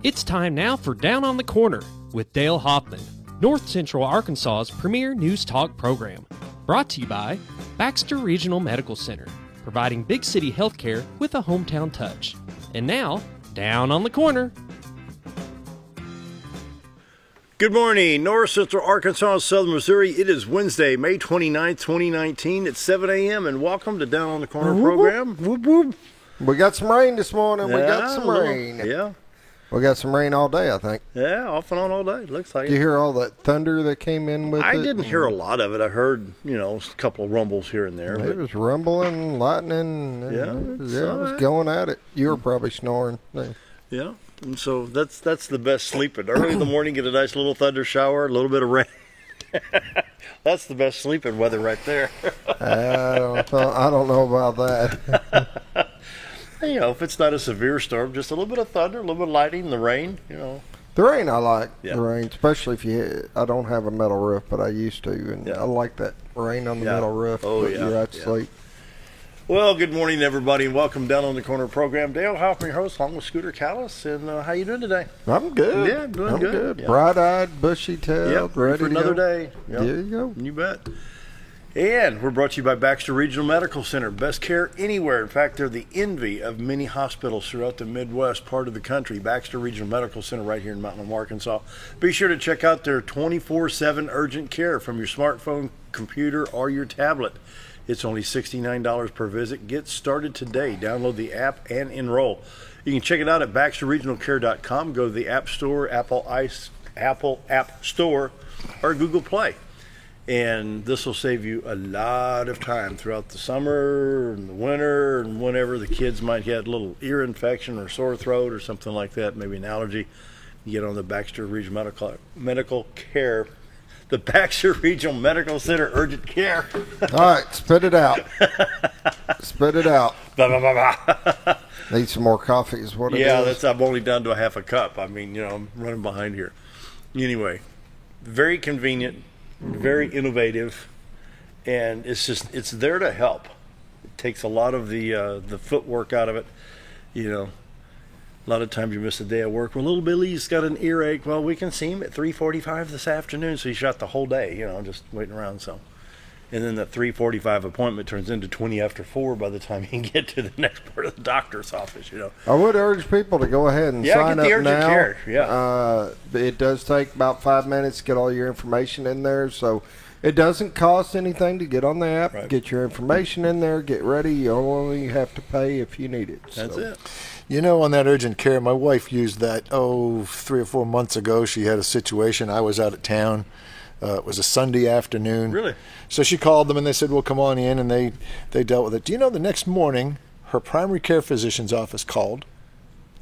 It's time now for Down on the Corner with Dale Hoffman, North Central Arkansas's premier news talk program. Brought to you by Baxter Regional Medical Center, providing big city healthcare with a hometown touch. And now, Down on the Corner. Good morning, North Central Arkansas, Southern Missouri. It is Wednesday, May 29th, 2019 at 7 a.m. and welcome to Down on the Corner program. Whoop, whoop. We got some rain this morning. Yeah, we got some rain. Yeah. We got some rain all day, I think. Yeah, off and on all day. Looks like Did you it. hear all that thunder that came in with it? I didn't hear a lot of it. I heard, a couple of rumbles here and there. It was rumbling, lightning. Yeah, It was going at it. You were probably snoring. Yeah. And so that's the best sleeping. Early in the morning, get a nice little thunder shower, a little bit of rain. That's the best sleeping weather right there. I don't know about that. If it's not a severe storm, just a little bit of thunder, a little bit of lightning, the rain, The rain I like. Yeah. The rain, especially I don't have a metal roof, but I used to, and Yeah. I like that rain on the Yeah. metal roof. Oh, put yeah. you right to Yeah. sleep. Well, good morning, everybody, and welcome Down on the Corner program. Dale Hoffman, your host, along with Scooter Callis. And how you doing today? I'm good. Yeah, doing I'm good. Yeah. Bright-eyed, bushy-tailed, ready for to another go. day. Yep. There you go. You bet. And we're brought to you by Baxter Regional Medical Center. Best care anywhere. In fact, they're the envy of many hospitals throughout the Midwest part of the country. Baxter Regional Medical Center right here in Mountain Home, Arkansas. Be sure to check out their 24/7 urgent care from your smartphone, computer, or your tablet. It's only $69 per visit. Get started today. Download the app and enroll. You can check it out at BaxterRegionalCare.com. Go to the App Store, Apple App Store, or Google Play. And this will save you a lot of time throughout the summer and the winter and whenever the kids might get a little ear infection or sore throat or something like that, maybe an allergy. You get on the Baxter Regional Medical Care, the Baxter Regional Medical Center Urgent Care. All right, spit it out. Spit it out. Blah, blah, blah, blah. Need some more coffee is what it is. Yeah, I'm only down to a half a cup. I mean, I'm running behind here. Anyway, very convenient. Very innovative, and it's there to help. It takes a lot of the footwork out of it. A lot of times you miss a day at work. Well, little Billy's got an earache. Well, we can see him at 3:45 this afternoon, so he shot the whole day. Just waiting around. So, and then that 3:45 appointment turns into 20 after 4 by the time you can get to the next part of the doctor's office. I would urge people to go ahead and sign get the up urgent now. care. Yeah. It does take about 5 minutes to get all your information in there, so it doesn't cost anything to get on the app, Right. get your information in there, get ready. You only have to pay if you need it. That's it. On that urgent care, my wife used that, 3 or 4 months ago. She had a situation. I was out of town. It was a Sunday afternoon. Really? So she called them, and they said, well, come on in, and they dealt with it. Do you know the next morning, her primary care physician's office called,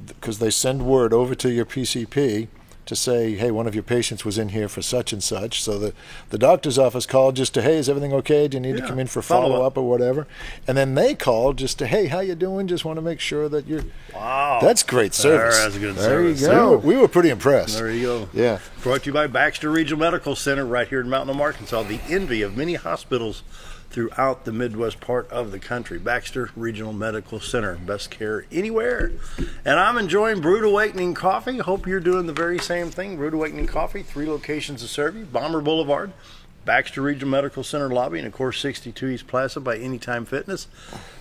because they send word over to your PCP to say, hey, one of your patients was in here for such and such. So the doctor's office called just to, hey, is everything okay? Do you need to come in for follow-up or whatever? And then they called just to, hey, how you doing? Just want to make sure that you're... Wow. That's great service. That's good There service. you go. We were pretty impressed. There you go. Yeah. Brought to you by Baxter Regional Medical Center right here in Mountain Home, Arkansas, the envy of many hospitals throughout the Midwest part of the country. Baxter Regional Medical Center, best care anywhere. And I'm enjoying Brewed Awakening Coffee. Hope you're doing the very same thing. Brewed Awakening Coffee, 3 locations to serve you. Bomber Boulevard, Baxter Regional Medical Center lobby, and of course 62 East Plaza by Anytime Fitness.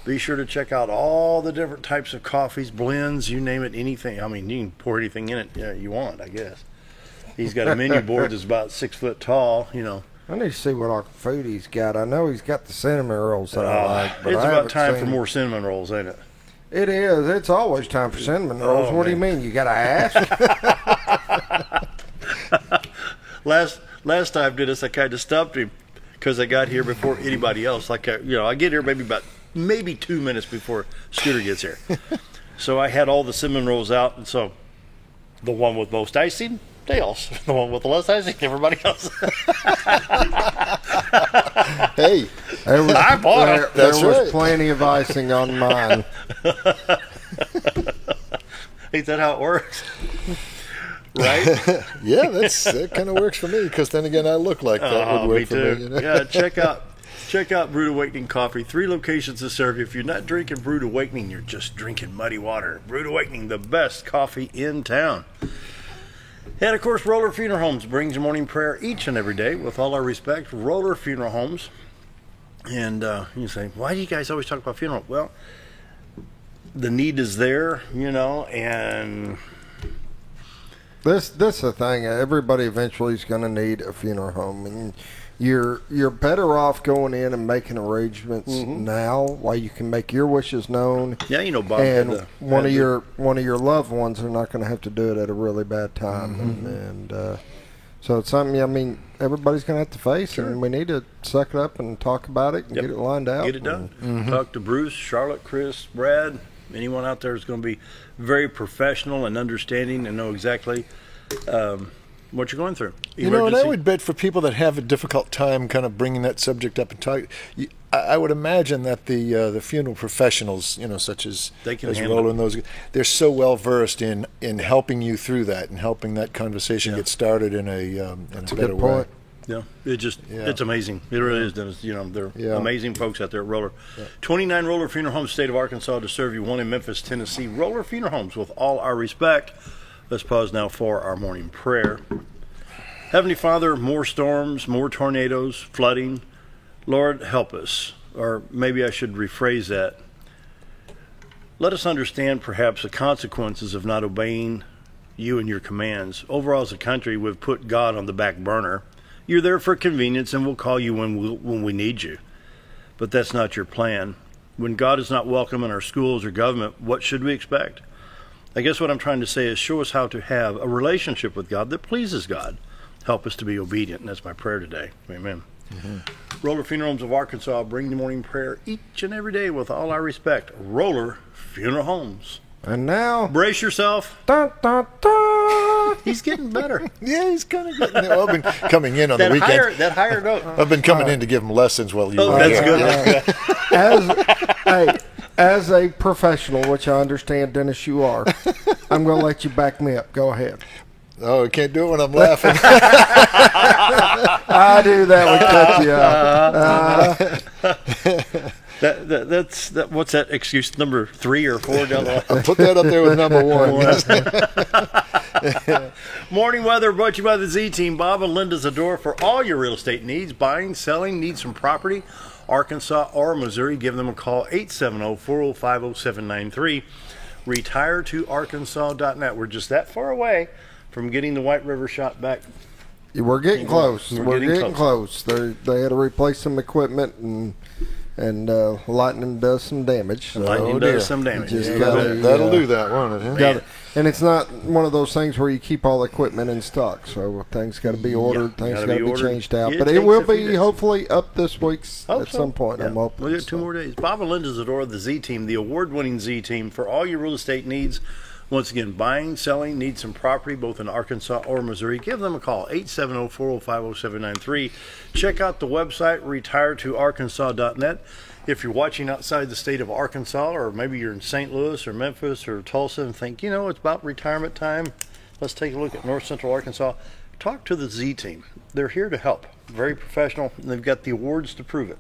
Be sure to check out all the different types of coffees, blends, you name it, anything. I mean, you can pour anything in it you want, I guess. He's got a menu board that's about 6 foot tall, I need to see what all food he's got. I know he's got the cinnamon rolls that I like. But It's I about haven't time for seen- more cinnamon rolls, ain't it? It is. It's always time for cinnamon rolls. Oh, What do you man. mean? You got to ask? Last time I did this, I kind of stumped him because I got here before anybody else. I get here maybe 2 minutes before Scooter gets here. So I had all the cinnamon rolls out, and so the one with most icing, Dale's. The one with the less icing, everybody else. Hey, I bought it. There That's was right. plenty of icing on mine. Ain't that how it works? Right? yeah, that kind of works for me, because then again, I look like that would Me work for too. me. Yeah, check Check out Brewed Awakening Coffee. 3 locations to serve you. If you're not drinking Brewed Awakening, you're just drinking muddy water. Brewed Awakening, the best coffee in town. And, of course, Roller Funeral Homes brings morning prayer each and every day. With all our respect, Roller Funeral Homes. And you say, why do you guys always talk about funeral? Well, the need is there, and... This is the thing. Everybody eventually is going to need a funeral home, and you're better off going in and making arrangements now, while you can make your wishes known. Yeah, Bob. And one of your loved ones are not going to have to do it at a really bad time, and so it's something. I mean, everybody's going to have to face, and we need to suck it up and talk about it and get it lined out. Get it done. Talk to Bruce, Charlotte, Chris, Brad. Anyone out there is going to be very professional and understanding and know exactly what you're going through. And I would bet for people that have a difficult time kind of bringing that subject up and talk, I would imagine that the funeral professionals, such as Roller and those, they're so well versed in helping you through that and helping that conversation get started in a better way. Yeah, it's amazing. It really is, Dennis. They're amazing folks out there at Roller. 29 Roller Funeral Homes, state of Arkansas, to serve you. One in Memphis, Tennessee. Roller Funeral Homes, with all our respect. Let's pause now for our morning prayer. Heavenly Father, more storms, more tornadoes, flooding. Lord, help us. Or maybe I should rephrase that. Let us understand perhaps the consequences of not obeying you and your commands. Overall, as a country, we've put God on the back burner. You're there for convenience, and we'll call you when we need you. But that's not your plan. When God is not welcome in our schools or government, what should we expect? I guess what I'm trying to say is show us how to have a relationship with God that pleases God. Help us to be obedient, and that's my prayer today. Amen. Roller Funeral Homes of Arkansas bring the morning prayer each and every day with all our respect. Roller Funeral Homes. And now, brace yourself. Dun, dun, dun. He's getting better. Yeah, he's kind of getting there. I've been coming in on the weekend. That higher note. I've been coming in to give him lessons while you were that's here. good. As a professional, which I understand, Dennis, you are, I'm going to let you back me up. Go ahead. Oh, I can't do it when I'm laughing. I do that would cut you out. That's what's that excuse, number 3 or 4 down the line? I'll put that up there with number 1. Morning weather brought to you by the Z-Team. Bob and Linda Zador for all your real estate needs, buying, selling, need some property, Arkansas or Missouri. Give them a call, 870-405-0793. RetireToArkansas.net. We're just that far away from getting the White River shot back. We're getting close. We're getting close. They had to replace some equipment, and lightning does some damage. Lightning does some damage. That'll do that, won't it? And it's not one of those things where you keep all the equipment in stock. So things got to be ordered. Things got to be changed out. But it will be hopefully up this week at some point. Yeah. I'm hoping. We'll get 2 more days. Bob and Linda Zador, the Z-Team, the award-winning Z-Team for all your real estate needs. Once again, buying, selling, need some property, both in Arkansas or Missouri. Give them a call, 870-405-0793. Check out the website, RetireToArkansas.net. If you're watching outside the state of Arkansas, or maybe you're in St. Louis or Memphis or Tulsa and think, it's about retirement time, let's take a look at North Central Arkansas. Talk to the Z-Team. They're here to help. Very professional, and they've got the awards to prove it.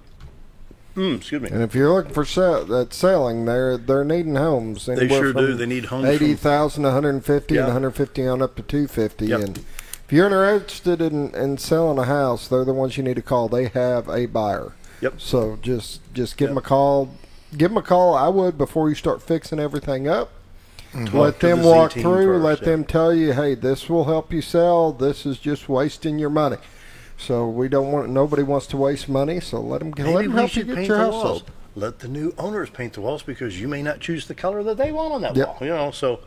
Excuse me. And if you're looking for selling, they're needing homes. They sure do. They need homes. 80,000, 150, and 150 on up to 250. Yep. And if you're interested in selling a house, they're the ones you need to call. They have a buyer. Yep. So just give them a call. Give them a call. I would before you start fixing everything up. Let them walk through. Let them tell you, hey, this will help you sell. This is just wasting your money. So nobody wants to waste money, so let them help you get your house sold. Let the new owners paint the walls because you may not choose the color that they want on that wall. So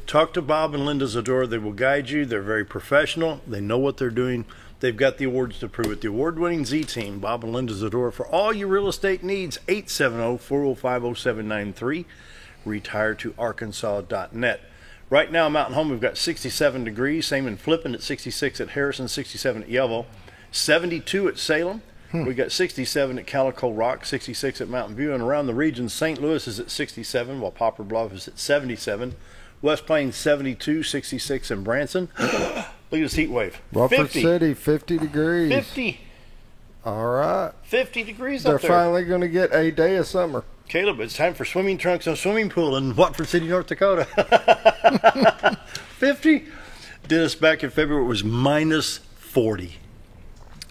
talk to Bob and Linda Zador. They will guide you. They're very professional. They know what they're doing. They've got the awards to prove it. The award-winning Z-Team, Bob and Linda Zador, for all your real estate needs, 870-405-0793, RetireToArkansas.net. Right now, Mountain Home, we've got 67 degrees, same in Flippin at 66 at Harrison, 67 at Yellville, 72 at Salem. We got 67 at Calico Rock, 66 at Mountain View, and around the region, St. Louis is at 67, while Poplar Bluff is at 77. West Plains 72, 66 in Branson. Look at this heat wave. Wofford City, 50 degrees. 50. All right. 50 degrees They're up there. They're finally going to get a day of summer. Caleb, it's time for swimming trunks and a swimming pool in Watford City, North Dakota. 50. Did us back in February. It was minus 40.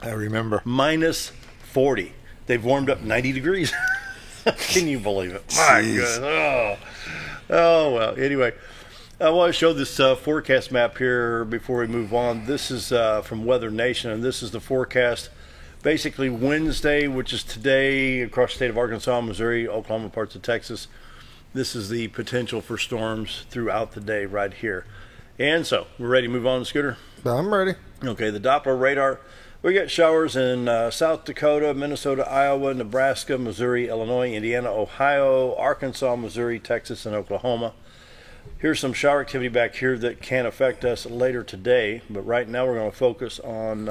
I remember. Minus 40. They've warmed up 90 degrees. Can you believe it? My goodness. Oh, well. Anyway, I want to show this forecast map here before we move on. This is from Weather Nation, and this is the forecast. Basically, Wednesday, which is today, across the state of Arkansas, Missouri, Oklahoma, parts of Texas. This is the potential for storms throughout the day right here. And so, we're ready to move on, Scooter? I'm ready. Okay, the Doppler radar. We got showers in South Dakota, Minnesota, Iowa, Nebraska, Missouri, Illinois, Indiana, Ohio, Arkansas, Missouri, Texas, and Oklahoma. Here's some shower activity back here that can affect us later today, but right now we're going to focus on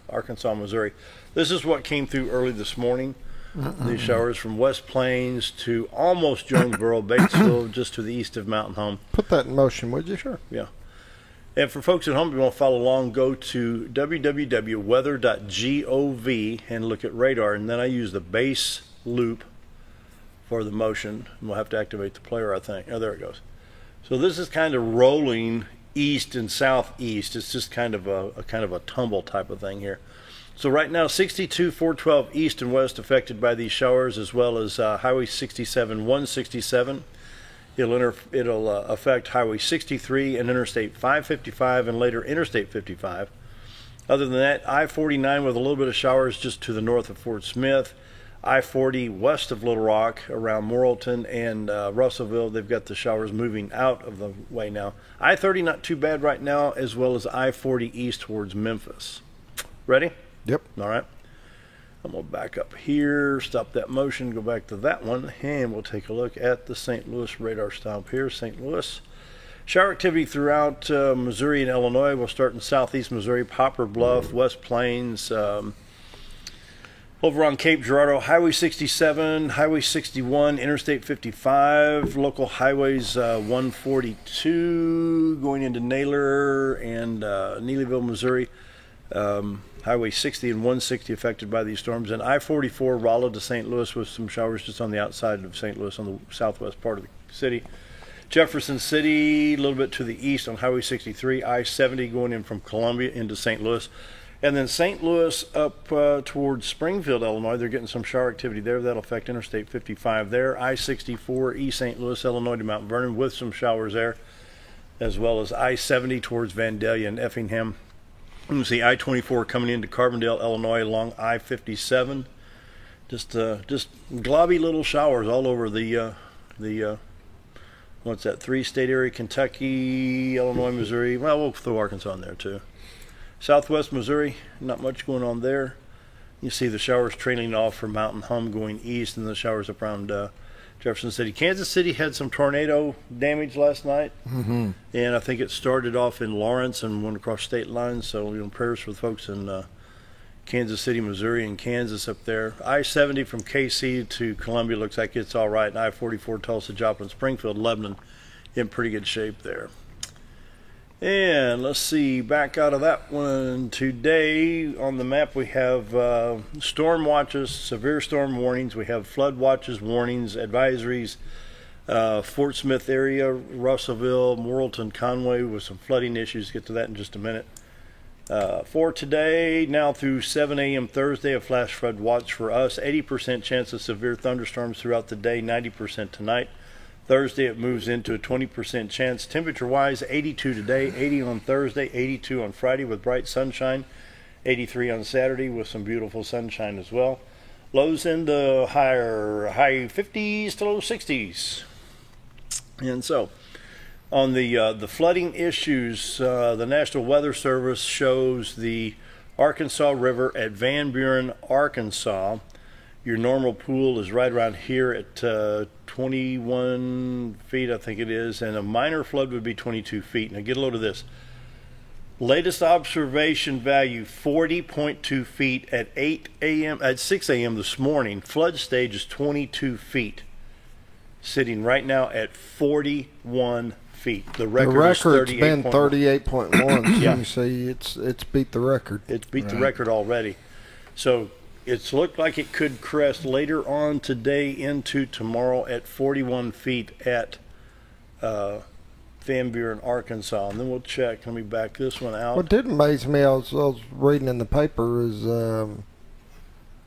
Arkansas, Missouri. This is what came through early this morning. These showers from West Plains to almost Jonesboro, Batesville, just to the east of Mountain Home. Put that in motion, would you? Sure. Yeah. And for folks at home, if you want to follow along, go to www.weather.gov and look at radar. And then I use the base loop for the motion. And we'll have to activate the player, I think. Oh, there it goes. So this is kind of rolling east and southeast. It's just kind of a tumble type of thing here. So right now, 62, 412 east and west affected by these showers, as well as Highway 67, 167. It'll affect Highway 63 and Interstate 555 and later Interstate 55. Other than that, I-49 with a little bit of showers just to the north of Fort Smith. I-40 west of Little Rock around Morrilton and Russellville. They've got the showers moving out of the way now. I-30 not too bad right now, as well as I-40 east towards Memphis. Ready? Yep. All right. I'm going to back up here, stop that motion, go back to that one, and we'll take a look at the St. Louis radar stop here. St. Louis. Shower activity throughout Missouri and Illinois. We'll start in southeast Missouri, Poplar Bluff, West Plains, over on Cape Girardeau, Highway 67, Highway 61, Interstate 55, local highways 142, going into Naylor and Neelyville, Missouri. Highway 60 and 160 affected by these storms, and I-44 Rolla to St. Louis with some showers just on the outside of St. Louis on the southwest part of the city. Jefferson City, a little bit to the east on Highway 63, I-70 going in from Columbia into St. Louis. And then St. Louis up towards Springfield, Illinois, they're getting some shower activity there. That'll affect Interstate 55 there. I-64 East St. Louis, Illinois to Mount Vernon with some showers there, as well as I-70 towards Vandalia and Effingham. You can see I-24 coming into Carbondale, Illinois along I-57. Just globby little showers all over the what's that, 3-state area, Kentucky, Illinois, Missouri. Well, we'll throw Arkansas in there too. Southwest Missouri, not much going on there. You see the showers trailing off from Mountain Home going east, and the showers up around Jefferson City. Kansas City had some tornado damage last night, and I think it started off in Lawrence and went across state lines. So, prayers for the folks in Kansas City, Missouri, and Kansas up there. I-70 from KC to Columbia looks like it's all right, and I-44 Tulsa, Joplin, Springfield, Lebanon in pretty good shape there. And let's see, back out of that one today on the map we have storm watches, severe storm warnings. We have flood watches, warnings, advisories. Fort Smith area, Russellville, Morrilton, Conway with some flooding issues. Get to that in just a minute. For today, now through 7 a.m. Thursday, a flash flood watch for us. 80% chance of severe thunderstorms throughout the day, 90% tonight. Thursday, it moves into a 20% chance. Temperature-wise, 82 today, 80 on Thursday, 82 on Friday with bright sunshine, 83 on Saturday with some beautiful sunshine as well. Lows in the high 50s to low 60s. And so, on the flooding issues, the National Weather Service shows the Arkansas River at Van Buren, Arkansas. Your normal pool is right around here at 21 feet, I think it is, and a minor flood would be 22 feet. Now get a load of this. Latest observation value, 40.2 feet at 6 a.m. this morning. Flood stage is 22 feet, sitting right now at 41 feet. The record's been 38.1. Yeah. You see, it's beat the record. It's beat the record already. So It's looked like it could crest later on today into tomorrow at 41 feet at Van Buren, Arkansas. And then we'll check. Let me back this one out. What did amaze me, I was reading in the paper, is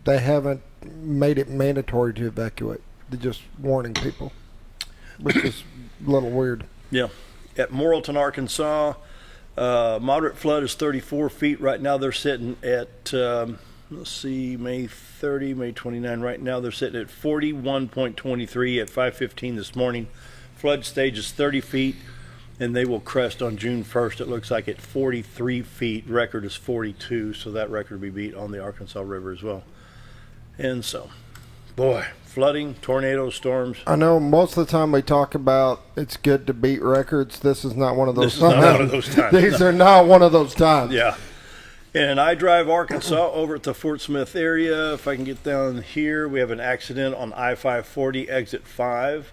they haven't made it mandatory to evacuate. They're just warning people, which is a little weird. Yeah. At Morrilton, Arkansas, moderate flood is 34 feet. Right now they're sitting at, let's see, May 30, May 29. Right now they're sitting at 41.23 at 5:15 this morning. Flood stage is 30 feet, and they will crest on June 1st. It looks like at 43 feet. Record is 42, so that record will be beat on the Arkansas River as well. And so, boy, flooding, tornadoes, storms. I know most of the time we talk about it's good to beat records. This is not one of those times. This is not one of those times. These are not one of those times. Yeah. And I drive Arkansas over at the Fort Smith area. If I can get down here, we have an accident on I-540, exit 5.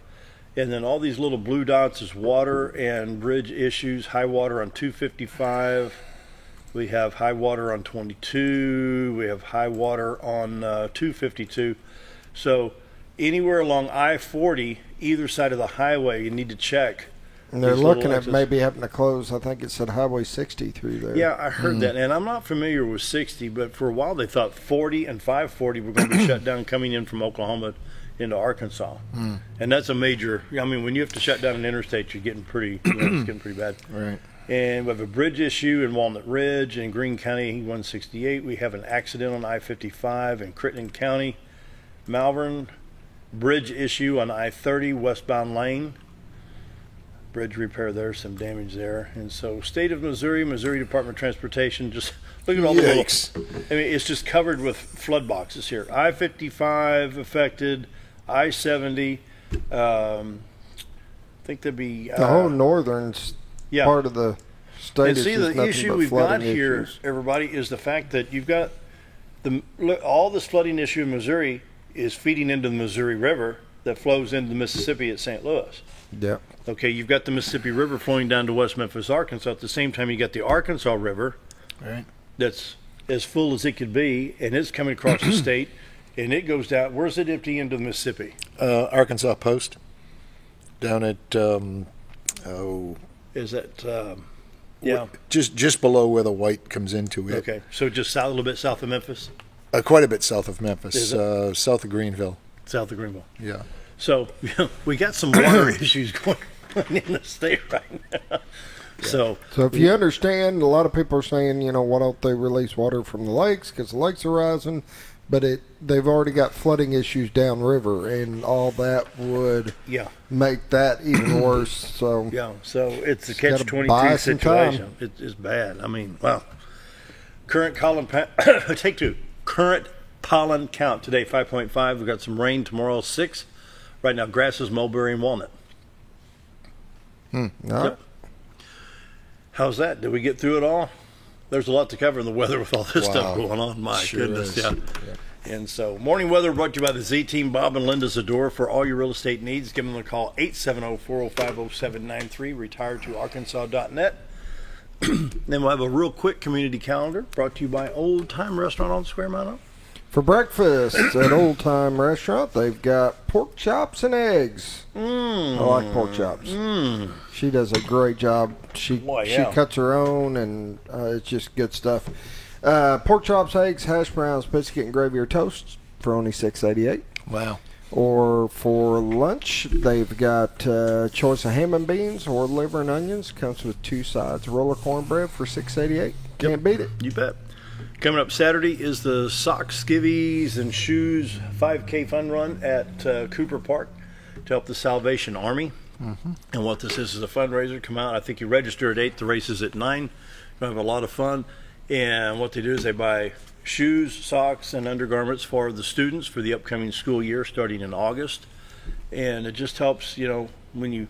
And then all these little blue dots is water and bridge issues. High water on 255. We have high water on 22. We have high water on 252. So anywhere along I-40, either side of the highway, you need to check. And they're looking at maybe having to close, I think it said Highway 60 through there. Yeah, I heard that. And I'm not familiar with 60, but for a while they thought 40 and 540 were going to be shut down coming in from Oklahoma into Arkansas. And that's a major, I mean, when you have to shut down an interstate, you're getting pretty, it's getting pretty bad. Right. And we have a bridge issue in Walnut Ridge in Greene County 168. We have an accident on I-55 in Crittenden County. Malvern, bridge issue on I-30 westbound lane. Bridge repair there, some damage there. And so state of Missouri, Missouri Department of Transportation, just look at all the little, I mean, it's just covered with flood boxes here. I-55 affected, I-70, I think there'd be the whole northern part of the state. And see, the issue we've got here, everybody, is the fact that you've got all this flooding issue in Missouri is feeding into the Missouri River that flows into the Mississippi at St. Louis. Yep. Okay, you've got the Mississippi River flowing down to West Memphis, Arkansas. At the same time, you got the Arkansas River, right, that's as full as it could be, and it's coming across the state, and it goes down. Where's it empty into the Mississippi? Arkansas Post, down at is that yeah, just below where the White comes into it. Okay, so just south, a little bit south of Memphis. Quite a bit south of Memphis, south of Greenville. South of Greenville. Yeah. So we got some water issues going in the state right now. Yeah. So if you understand, a lot of people are saying, you know, why don't they release water from the lakes because the lakes are rising, but they've already got flooding issues downriver, and all that would make that even worse. So so it's a catch-22 situation. It's bad. I mean, wow. Current pollen count today 5.5. We've got some rain tomorrow 6. Right now, grasses, mulberry, and walnut. Yep. How's that? Did we get through it all? There's a lot to cover in the weather with all this stuff going on. My goodness, yeah. And so, morning weather brought to you by the Z-Team, Bob and Linda Zador. For all your real estate needs, give them a call, 870-405-0793, retiredtoarkansas.net. Then we'll have a real quick community calendar brought to you by Old Time Restaurant on Square Mile. For breakfast at Old Time Restaurant, they've got pork chops and eggs. I like pork chops. She does a great job. She cuts her own, and it's just good stuff. Pork chops, eggs, hash browns, biscuit, and gravy or toast for only $6.88. Wow. Or for lunch, they've got choice of ham and beans or liver and onions. Comes with 2 sides. Roll of cornbread for $6.88. Can't beat it. You bet. Coming up Saturday is the Socks, Skivvies, and Shoes 5K Fun Run at Cooper Park to help the Salvation Army. And what this is a fundraiser. Come out. I think you register at 8. The race is at 9. You're going to have a lot of fun. And what they do is they buy shoes, socks, and undergarments for the students for the upcoming school year starting in August. And it just helps, you know, when you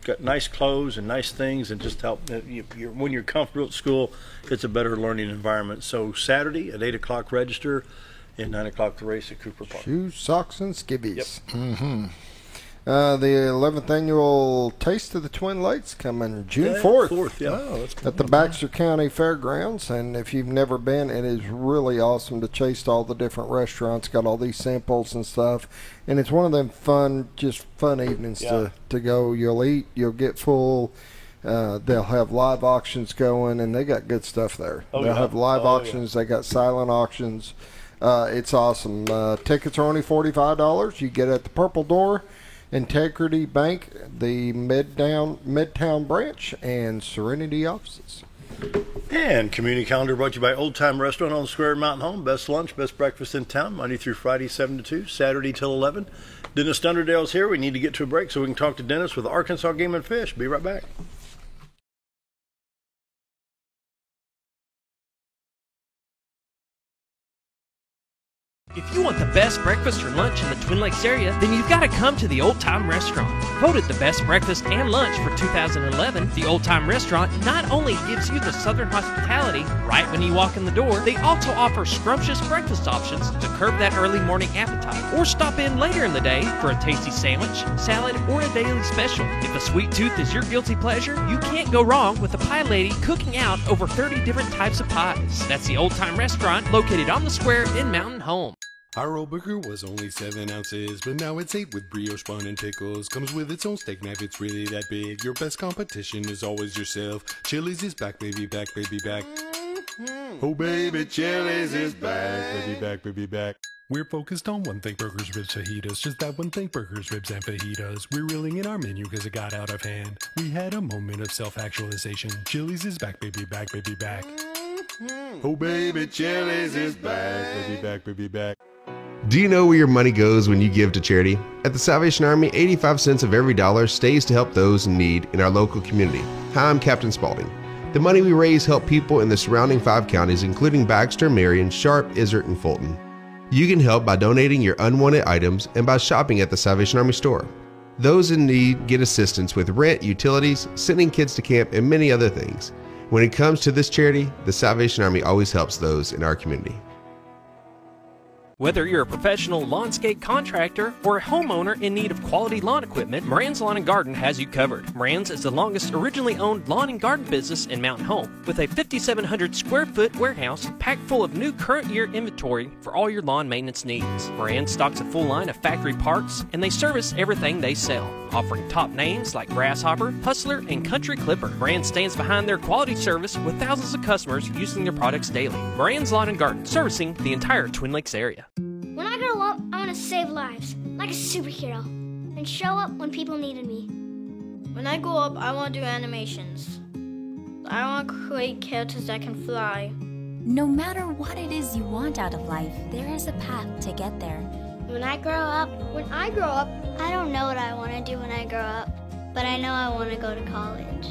got nice clothes and nice things, and just help when you're comfortable at school, it's a better learning environment. So Saturday at 8 o'clock register, and 9 o'clock the race at Cooper Park. Shoes, socks, and skivvies. Yep. The 11th annual Taste of the Twin Lakes coming June 4th. At the Baxter County Fairgrounds. And if you've never been, it is really awesome to taste all the different restaurants. Got all these samples and stuff. And it's one of them fun evenings to go. You'll eat, you'll get full. They'll have live auctions going, and they got good stuff there. They'll have live auctions. They got silent auctions. It's awesome. Tickets are only $45. You get at the Purple Door, Integrity Bank, the Midtown branch, and Serenity offices. And community calendar brought to you by Old Time Restaurant on the Square in Mountain Home. Best lunch, best breakfast in town, Monday through Friday, 7 to 2, Saturday till 11. Dennis Thunderdale's here. We need to get to a break so we can talk to Dennis with Arkansas Game and Fish. Be right back. If you want the best breakfast or lunch in the Twin Lakes area, then you've got to come to the Old Time Restaurant. Voted the best breakfast and lunch for 2011, the Old Time Restaurant not only gives you the Southern hospitality right when you walk in the door, they also offer scrumptious breakfast options to curb that early morning appetite. Or stop in later in the day for a tasty sandwich, salad, or a daily special. If a sweet tooth is your guilty pleasure, you can't go wrong with the Pie Lady cooking out over 30 different types of pies. That's the Old Time Restaurant located on the square in Mountain Home. Our old burger was only 7 ounces, but now it's 8 with brioche bun and pickles. Comes with its own steak knife, it's really that big. Your best competition is always yourself. Chili's is back, baby, back, baby, back. Oh, baby, Chili's is back, baby, back, baby, back. We're focused on one thing, burgers, ribs, fajitas. Just that one thing, burgers, ribs, and fajitas. We're reeling in our menu because it got out of hand. We had a moment of self-actualization. Chili's is back, baby, back, baby, back. Oh, baby, Chili's is back, baby, back, baby, back. Do you know where your money goes when you give to charity? At the Salvation Army, 85 cents of every dollar stays to help those in need in our local community. Hi, I'm Captain Spaulding. The money we raise help people in the surrounding 5 counties, including Baxter, Marion, Sharp, Izzard, and Fulton. You can help by donating your unwanted items and by shopping at the Salvation Army store. Those in need get assistance with rent, utilities, sending kids to camp, and many other things. When it comes to this charity, the Salvation Army always helps those in our community. Whether you're a professional lawnscape contractor or a homeowner in need of quality lawn equipment, Moran's Lawn & Garden has you covered. Moran's is the longest originally owned lawn and garden business in Mountain Home, with a 5,700 square foot warehouse packed full of new current year inventory for all your lawn maintenance needs. Moran stocks a full line of factory parts, and they service everything they sell, offering top names like Grasshopper, Hustler, and Country Clipper. Moran stands behind their quality service with thousands of customers using their products daily. Moran's Lawn & Garden, servicing the entire Twin Lakes area. When I grow up, I want to save lives, like a superhero, and show up when people needed me. When I grow up, I want to do animations. I want to create characters that can fly. No matter what it is you want out of life, there is a path to get there. When I grow up, I don't know what I want to do when I grow up, but I know I want to go to college.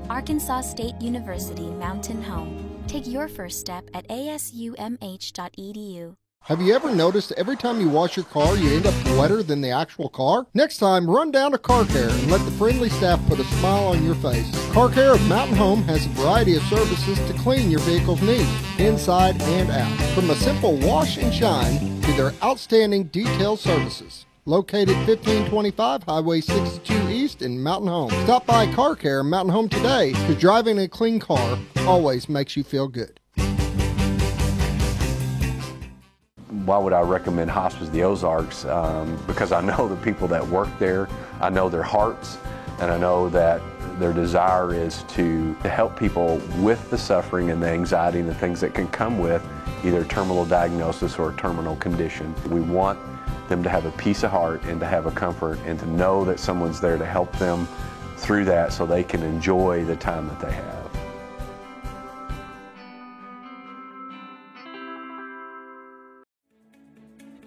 Arkansas State University Mountain Home. Take your first step at asumh.edu. Have you ever noticed every time you wash your car, you end up wetter than the actual car? Next time, run down to Car Care and let the friendly staff put a smile on your face. Car Care of Mountain Home has a variety of services to clean your vehicle's needs, inside and out. From a simple wash and shine to their outstanding detail services. Located 1525 Highway 62 East in Mountain Home. Stop by Car Care Mountain Home today, because driving a clean car always makes you feel good. Why would I recommend Hospice of the Ozarks? Because I know the people that work there, I know their hearts, and I know that their desire is to help people with the suffering and the anxiety and the things that can come with either a terminal diagnosis or a terminal condition. We want them to have a peace of heart and to have a comfort and to know that someone's there to help them through that so they can enjoy the time that they have.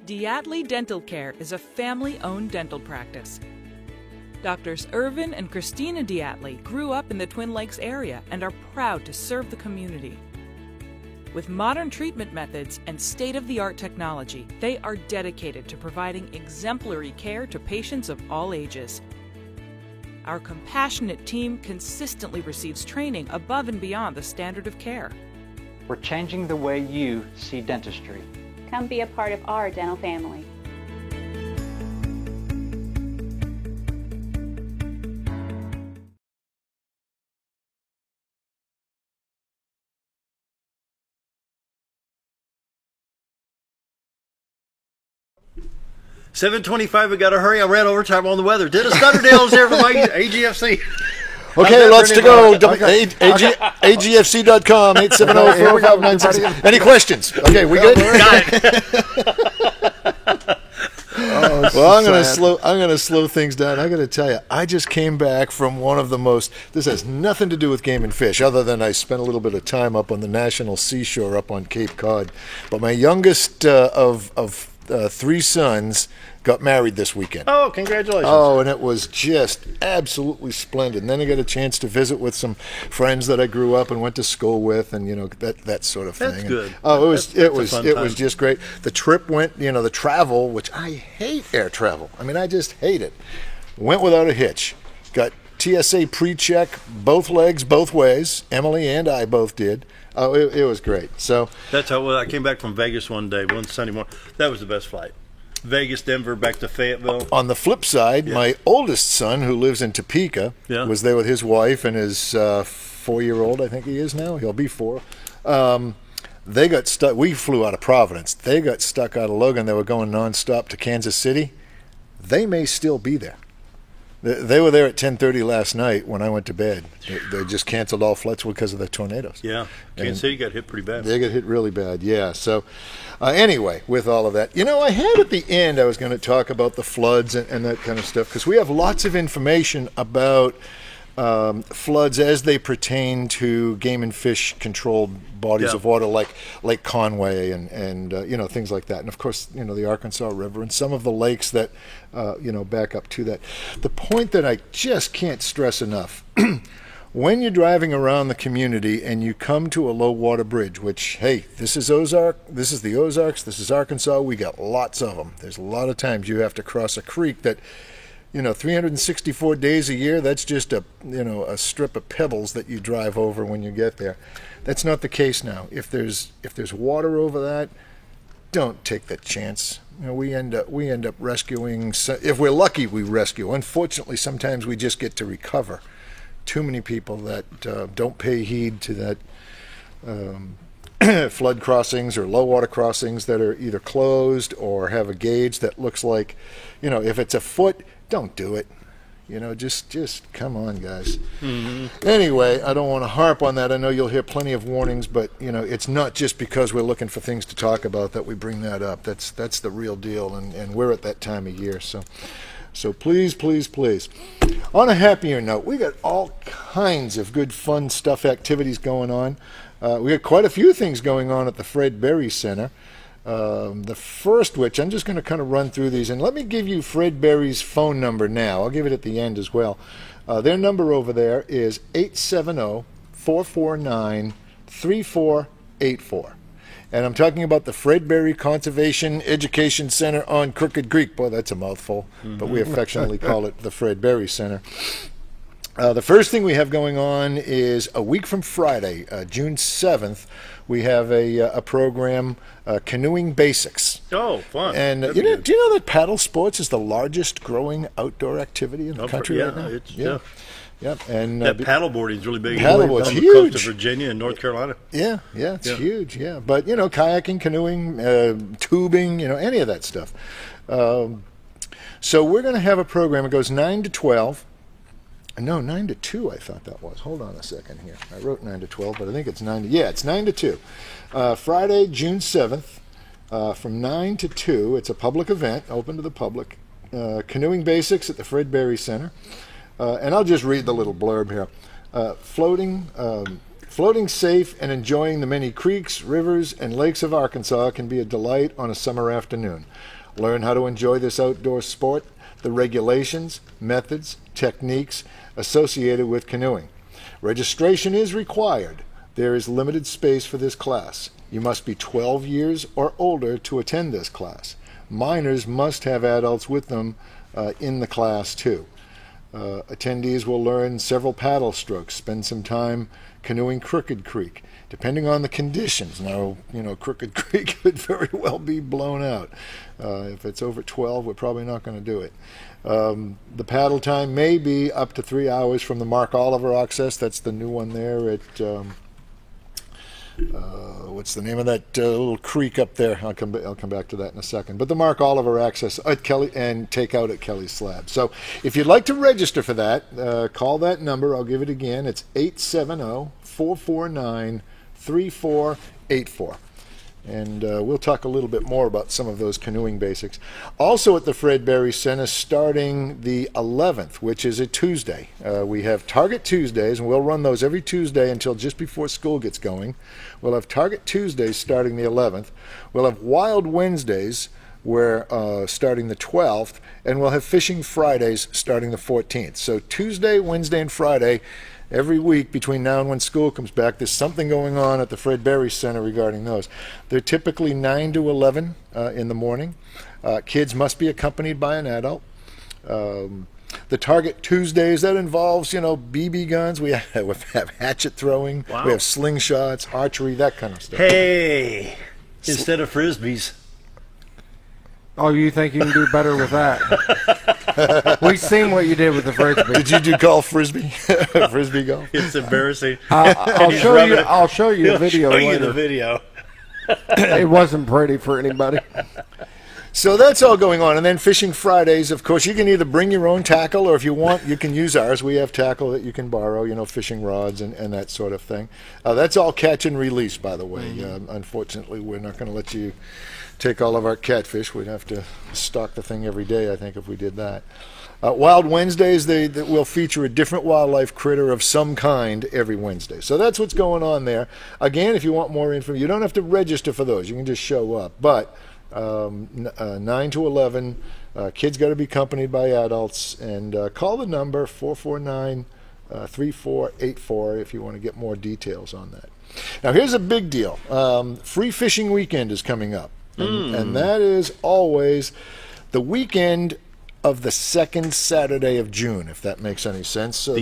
Diatley Dental Care is a family-owned dental practice. Doctors Irvin and Christina Diatley grew up in the Twin Lakes area and are proud to serve the community. With modern treatment methods and state-of-the-art technology, they are dedicated to providing exemplary care to patients of all ages. Our compassionate team consistently receives training above and beyond the standard of care. We're changing the way you see dentistry. Come be a part of our dental family. 7:25. We got to hurry. I ran overtime on the weather. Dennis Thunderdale is here from AGFC. Okay, lots to go. AGFC.com, 870-405-96. Any questions? Okay, we good? Got it. Well, I'm going to slow things down. I got to tell you, I just came back from one of the most. This has nothing to do with game and fish, other than I spent a little bit of time up on the National Seashore up on Cape Cod. But my youngest of 3 sons got married this weekend. Oh, congratulations. Oh, and it was just absolutely splendid. And then I got a chance to visit with some friends that I grew up and went to school with, and that sort of thing. That's good. It was just great. The trip went, the travel, which I hate air travel. I mean, I just hate it. Went without a hitch. Got TSA pre-check, both legs, both ways. Emily and I both did. Oh, it was great. So that's how I came back from Vegas one Sunday morning. That was the best flight. Vegas, Denver, back to Fayetteville. On the flip side, my oldest son, who lives in Topeka, was there with his wife and his 4-year-old, I think he is now. He'll be 4. They got stuck. We flew out of Providence. They got stuck out of Logan. They were going nonstop to Kansas City. They may still be there. They were there at 10:30 last night when I went to bed. They just canceled all flights because of the tornadoes. Yeah, Kansas City got hit pretty bad. They got hit really bad, yeah. So anyway, with all of that, I had at the end, I was going to talk about the floods and that kind of stuff, because we have lots of information about floods as they pertain to game and fish controlled bodies of water like Lake Conway and things like that, and of course the Arkansas River and some of the lakes that back up to that. The point that I just can't stress enough: when you're driving around the community and you come to a low water bridge, which, hey, this is the Ozarks, this is Arkansas, we got lots of them. There's a lot of times you have to cross a creek that 364 days a year, that's just a strip of pebbles that you drive over when you get there. That's not the case now. If there's water over that, don't take that chance. We end up rescuing. If we're lucky, we rescue. Unfortunately, sometimes we just get to recover. Too many people that don't pay heed to that flood crossings or low water crossings that are either closed or have a gauge that looks like, if it's a foot, don't do it. Just come on, guys. Mm-hmm. Anyway, I don't want to harp on that. I know you'll hear plenty of warnings, but it's not just because we're looking for things to talk about that we bring that up. That's the real deal, and we're at that time of year. So please, please, please. On a happier note, we got all kinds of good, fun stuff, activities going on. We got quite a few things going on at the Fred Berry Center. The first, which I'm just going to kind of run through these, and let me give you Fred Berry's phone number now. I'll give it at the end as well. Their number over there is 870-449-3484. And I'm talking about the Fred Berry Conservation Education Center on Crooked Creek. Boy, that's a mouthful, but we affectionately call it the Fred Berry Center. The first thing we have going on is a week from Friday, June 7th, we have a program, Canoeing Basics. Oh, fun. And do you know that paddle sports is the largest growing outdoor activity in the country right now? Yep. And that paddleboarding is really big. Paddleboard's huge. On the coast of Virginia and North Carolina. Yeah, it's huge. Yeah, but kayaking, canoeing, tubing, any of that stuff. So we're going to have a program. It goes 9 to 12. No, 9 to 2, I thought that was. Hold on a second here. I wrote 9 to 12, but I think it's 9 to... Yeah, it's 9 to 2. Friday, June 7th, from 9 to 2. It's a public event, open to the public. Canoeing Basics at the Fred Berry Center. And I'll just read the little blurb here. Floating safe and enjoying the many creeks, rivers, and lakes of Arkansas can be a delight on a summer afternoon. Learn how to enjoy this outdoor sport, the regulations, methods, techniques associated with canoeing. Registration is required. There is limited space for this class. You must be 12 years or older to attend this class. Minors must have adults with them in the class too. Attendees will learn several paddle strokes, spend some time canoeing Crooked Creek, depending on the conditions. Now, Crooked Creek could very well be blown out. If it's over 12, we're probably not going to do it. The paddle time may be up to 3 hours from the Mark Oliver access. That's the new one there at What's the name of that little creek up there? I'll come back to that in a second. But the Mark Oliver access at Kelly and takeout at Kelly's Slab. So if you'd like to register for that, call that number. I'll give it again. It's 870-449-3484. And we'll talk a little bit more about some of those canoeing basics. Also at the Fred Berry Center, starting the 11th, which is a Tuesday. We have Target Tuesdays, and we'll run those every Tuesday until just before school gets going. We'll have Target Tuesdays starting the 11th. We'll have Wild Wednesdays, starting the 12th, and we'll have Fishing Fridays starting the 14th. So Tuesday, Wednesday, and Friday, every week between now and when school comes back, there's something going on at the Fred Berry Center regarding those. They're typically 9 to 11 in the morning. Kids must be accompanied by an adult. The Target Tuesdays, that involves, BB guns. We have hatchet throwing. Wow. We have slingshots, archery, that kind of stuff. Hey, instead of Frisbees. Oh, you think you can do better with that? We've seen what you did with the Frisbee. Did you do golf Frisbee? Frisbee golf? It's embarrassing. I'll show you a video later. Show you the video. It wasn't pretty for anybody. So that's all going on. And then Fishing Fridays, of course, you can either bring your own tackle, or if you want, you can use ours. We have tackle that you can borrow, fishing rods and that sort of thing. That's all catch and release, by the way. Unfortunately, we're not going to let you take all of our catfish. We'd have to stock the thing every day, I think, if we did that. Wild Wednesdays, they will feature a different wildlife critter of some kind every Wednesday. So that's what's going on there. Again, if you want more info, you don't have to register for those. You can just show up. But 9 to 11, kids got to be accompanied by adults. And call the number 449-3484 if you want to get more details on that. Now, here's a big deal. Free Fishing Weekend is coming up. And that is always the weekend of the second Saturday of June, if that makes any sense. So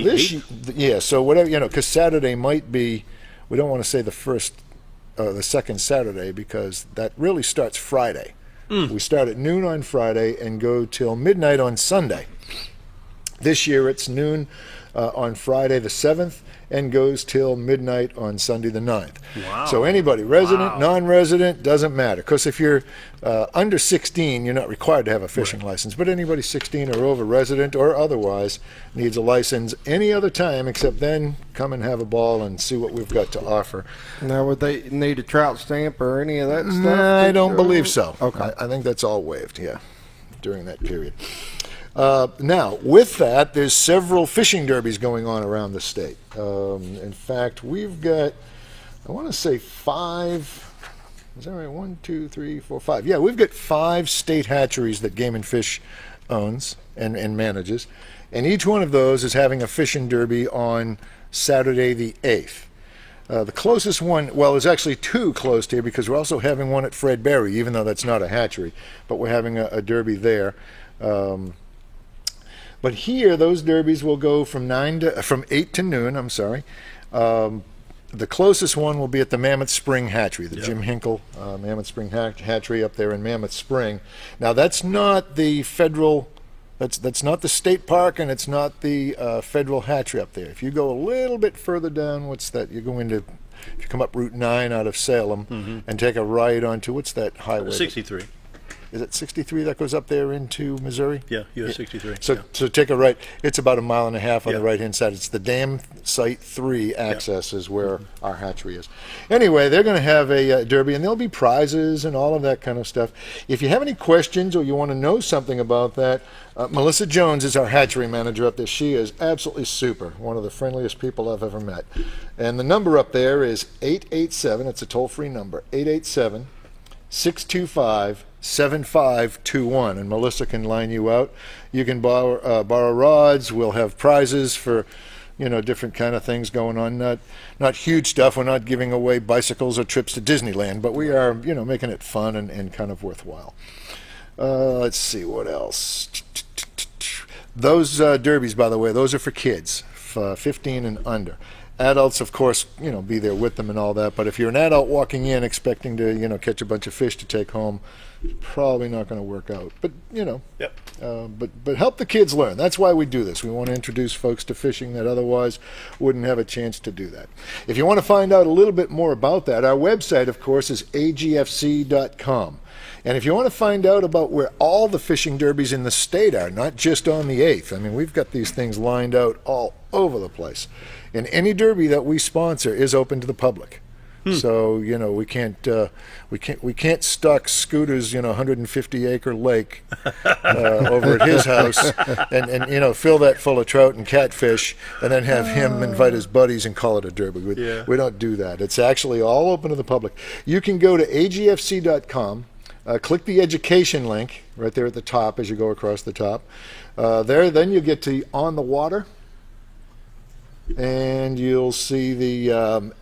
so whatever, because Saturday might be, we don't want to say the second Saturday, because that really starts Friday. We start at noon on Friday and go till midnight on Sunday. This year it's noon on Friday the 7th and goes till midnight on Sunday the 9th. Wow. So anybody, resident, non-resident, doesn't matter. Because if you're under 16, you're not required to have a fishing license. But anybody 16 or over, resident or otherwise, needs a license any other time except then. Come and have a ball and see what we've got to offer. Now, would they need a trout stamp or any of that stuff? No, I don't believe so. Okay. I think that's all waived, during that period. Now, with that, there's several fishing derbies going on around the state. In fact, we've got, I want to say 5, is that right? 1, 2, 3, 4, 5. Yeah, we've got 5 state hatcheries that Game and Fish owns and manages. And each one of those is having a fishing derby on Saturday the 8th. The closest one, well, there's actually 2 close here, because we're also having one at Fred Berry, even though that's not a hatchery. But we're having a derby there. But here, those derbies will go from 8 to noon. I'm sorry. The closest one will be at the Mammoth Spring Hatchery, the Jim Hinkle Mammoth Spring Hatchery up there in Mammoth Spring. Now, that's not the federal. That's not the state park, and it's not the federal hatchery up there. If you go a little bit further down, what's that? You go into, if you come up Route 9 out of Salem and take a right onto, what's that highway? 63. Is it 63 that goes up there into Missouri? Yeah, US 63. So take a right. It's about 1.5 miles on the right-hand side. It's the Dam Site 3 access is where our hatchery is. Anyway, they're going to have a derby, and there'll be prizes and all of that kind of stuff. If you have any questions or you want to know something about that, Melissa Jones is our hatchery manager up there. She is absolutely super, one of the friendliest people I've ever met. And the number up there is 887. It's a toll-free number, 887-625-7521, and Melissa can line you out. You can borrow rods. We'll have prizes for, different kind of things going on. Not huge stuff. We're not giving away bicycles or trips to Disneyland, but we are, making it fun and kind of worthwhile. Let's see what else. Those derbies, by the way, those are for kids, 15 and under. Adults, of course, be there with them and all that. But if you're an adult walking in expecting to, catch a bunch of fish to take home, probably not going to work out. But, you know, Yep. But help the kids learn. That's why we do this. We want to introduce folks to fishing that otherwise wouldn't have a chance to do that. If you want to find out a little bit more about that, our website, of course, is agfc.com. And if you want to find out about where all the fishing derbies in the state are, not just on the 8th, I mean, we've got these things lined out all over the place. And any derby that we sponsor is open to the public. So, you know, we can't stock Scooter's, 150-acre lake over at his house and you know, fill that full of trout and catfish and then have him invite his buddies and call it a derby. We don't do that. It's actually all open to the public. You can go to agfc.com, click the education link right there at the top as you go across the top. Then you get to On the Water, and you'll see the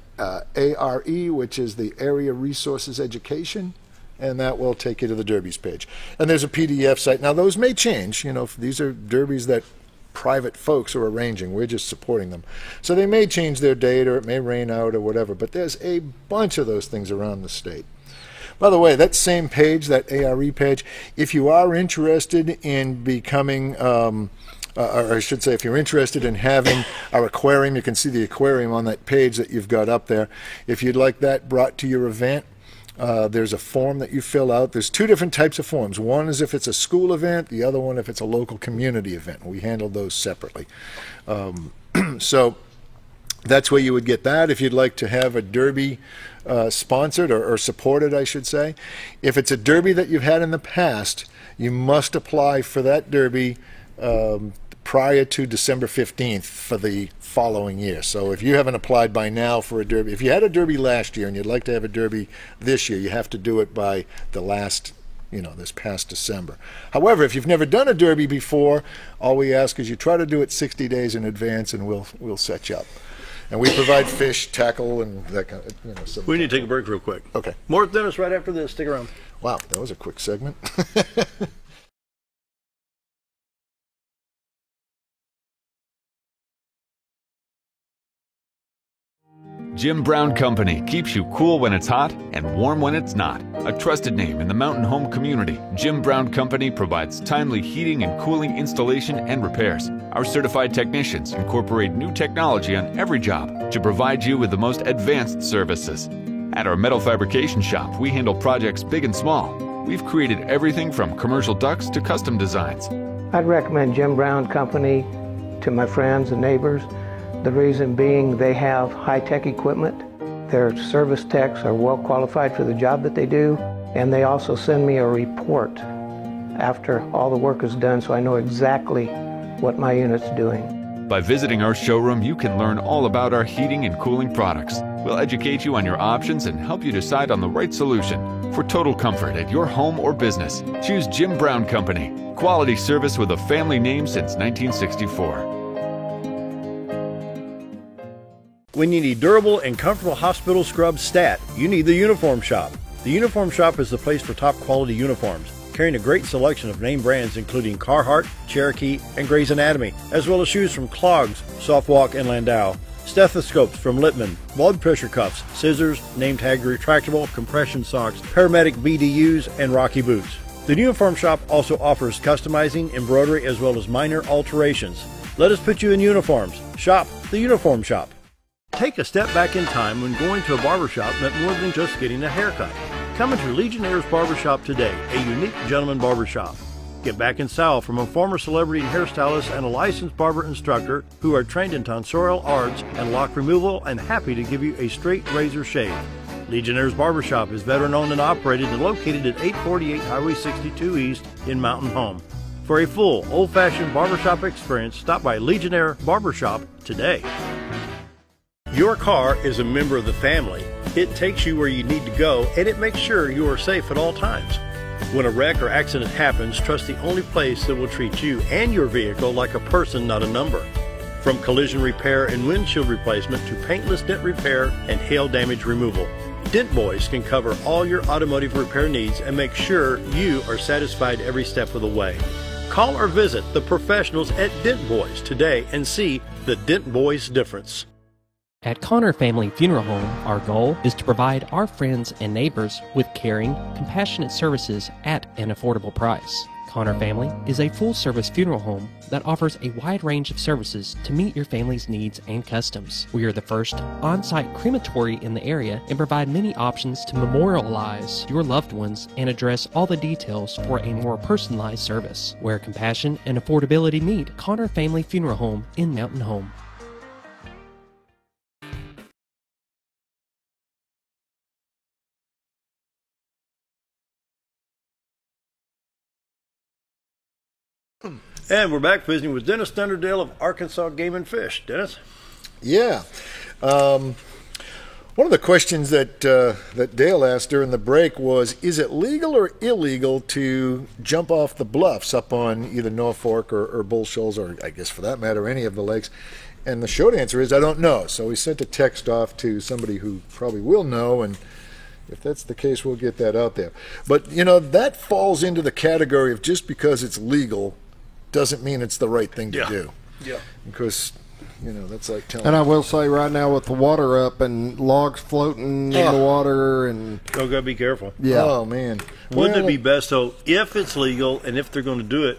ARE, which is the Area Resources Education, and that will take you to the derbies page. And there's a PDF site. Now, those may change. You know, these are derbies that private folks are arranging. We're just supporting them. So they may change their date, or it may rain out, or whatever. But there's a bunch of those things around the state. By the way, that same page, that ARE page, if you are interested in becoming or I should say, if you're interested in having our aquarium, you can see the aquarium on that page that you've got up there. If you'd like that brought to your event, there's a form that you fill out. There's two different types of forms. One is if it's a school event, the other one if it's a local community event. We handle those separately. So that's where you would get that if you'd like to have a derby sponsored or supported, I should say. If it's a derby that you've had in the past, you must apply for that derby prior to December 15th for the following year. So if you haven't applied by now for a derby, if you had a derby last year and you'd like to have a derby this year, you have to do it by the last, this past December. However, if you've never done a derby before, all we ask is you try to do it 60 days in advance, and we'll set you up. And we provide fish, tackle, and that kind of, We need to take a break real quick. Okay. More with Dennis right after this. Stick around. Wow, that was a quick segment. Jim Brown Company keeps you cool when it's hot and warm when it's not. A trusted name in the mountain home community, Jim Brown Company provides timely heating and cooling installation and repairs. Our certified technicians incorporate new technology on every job to provide you with the most advanced services. At our metal fabrication shop, we handle projects big and small. We've created everything from commercial ducts to custom designs. I'd recommend Jim Brown Company to my friends and neighbors. The reason being they have high-tech equipment. Their service techs are well qualified for the job that they do, and they also send me a report after all the work is done so I know exactly what my unit's doing. By visiting our showroom, you can learn all about our heating and cooling products. We'll educate you on your options and help you decide on the right solution. For total comfort at your home or business, choose Jim Brown Company. Quality service with a family name since 1964. When you need durable and comfortable hospital scrub stat, you need the Uniform Shop. The Uniform Shop is the place for top quality uniforms, carrying a great selection of name brands including Carhartt, Cherokee, and Gray's Anatomy, as well as shoes from Clogs, Softwalk, and Landau, stethoscopes from Littman, blood pressure cuffs, scissors, name tag retractable, compression socks, paramedic BDUs, and Rocky boots. The Uniform Shop also offers customizing, embroidery, as well as minor alterations. Let us put you in uniforms. Shop the Uniform Shop. Take a step back in time when going to a barbershop meant more than just getting a haircut. Come into Legionnaire's Barbershop today, a unique gentleman barbershop. Get back in style from a former celebrity hairstylist and a licensed barber instructor who are trained in tonsorial arts and lock removal and happy to give you a straight razor shave. Legionnaire's Barbershop is veteran-owned and operated and located at 848 Highway 62 East in Mountain Home. For a full, old-fashioned barbershop experience, stop by Legionnaire Barbershop today. Your car is a member of the family. It takes you where you need to go, and it makes sure you are safe at all times. When a wreck or accident happens, trust the only place that will treat you and your vehicle like a person, not a number. From collision repair and windshield replacement to paintless dent repair and hail damage removal, Dent Boys can cover all your automotive repair needs and make sure you are satisfied every step of the way. Call or visit the professionals at Dent Boys today and see the Dent Boys difference. At Connor Family Funeral Home, our goal is to provide our friends and neighbors with caring, compassionate services at an affordable price. Connor Family is a full-service funeral home that offers a wide range of services to meet your family's needs and customs. We are the first on-site crematory in the area and provide many options to memorialize your loved ones and address all the details for a more personalized service. Where compassion and affordability meet, Connor Family Funeral Home in Mountain Home. And we're back visiting with Dennis Thunderdale of Arkansas Game and Fish. Dennis? Yeah. One of the questions that Dale asked during the break was, is it legal or illegal to jump off the bluffs up on either North Fork or Bull Shoals, or I guess for that matter, any of the lakes? And the short answer is, I don't know. So we sent a text off to somebody who probably will know, and if that's the case, we'll get that out there. But, that falls into the category of just because it's legal doesn't mean it's the right thing to do. Yeah. Because, that's like telling. And I will say right now with the water up and logs floating in the water and. Oh, gotta be careful. Yeah. Oh, man. Wouldn't it be best, though, if it's legal and if they're going to do it,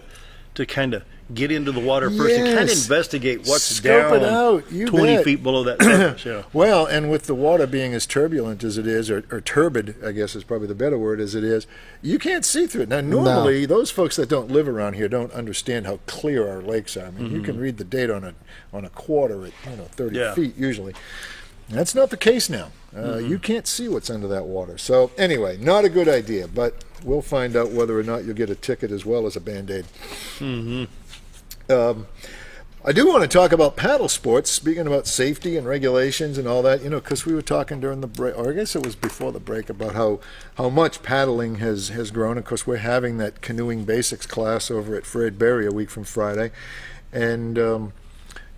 to kind of get into the water first and kind of investigate what's Scope down it out. 20 feet below that surface. Yeah. Well, and with the water being as turbulent as it is, or turbid, I guess is probably the better word, as it is, you can't see through it. Now, normally, those folks that don't live around here don't understand how clear our lakes are. I mean, you can read the date on a quarter at 30 feet usually. That's not the case now. You can't see what's under that water. So anyway, not a good idea, but we'll find out whether or not you'll get a ticket as well as a Band-Aid. I do want to talk about paddle sports, speaking about safety and regulations and all that, because we were talking during the break, or I guess it was before the break, about how much paddling has grown. Of course, we're having that canoeing basics class over at Fred Berry a week from Friday. And,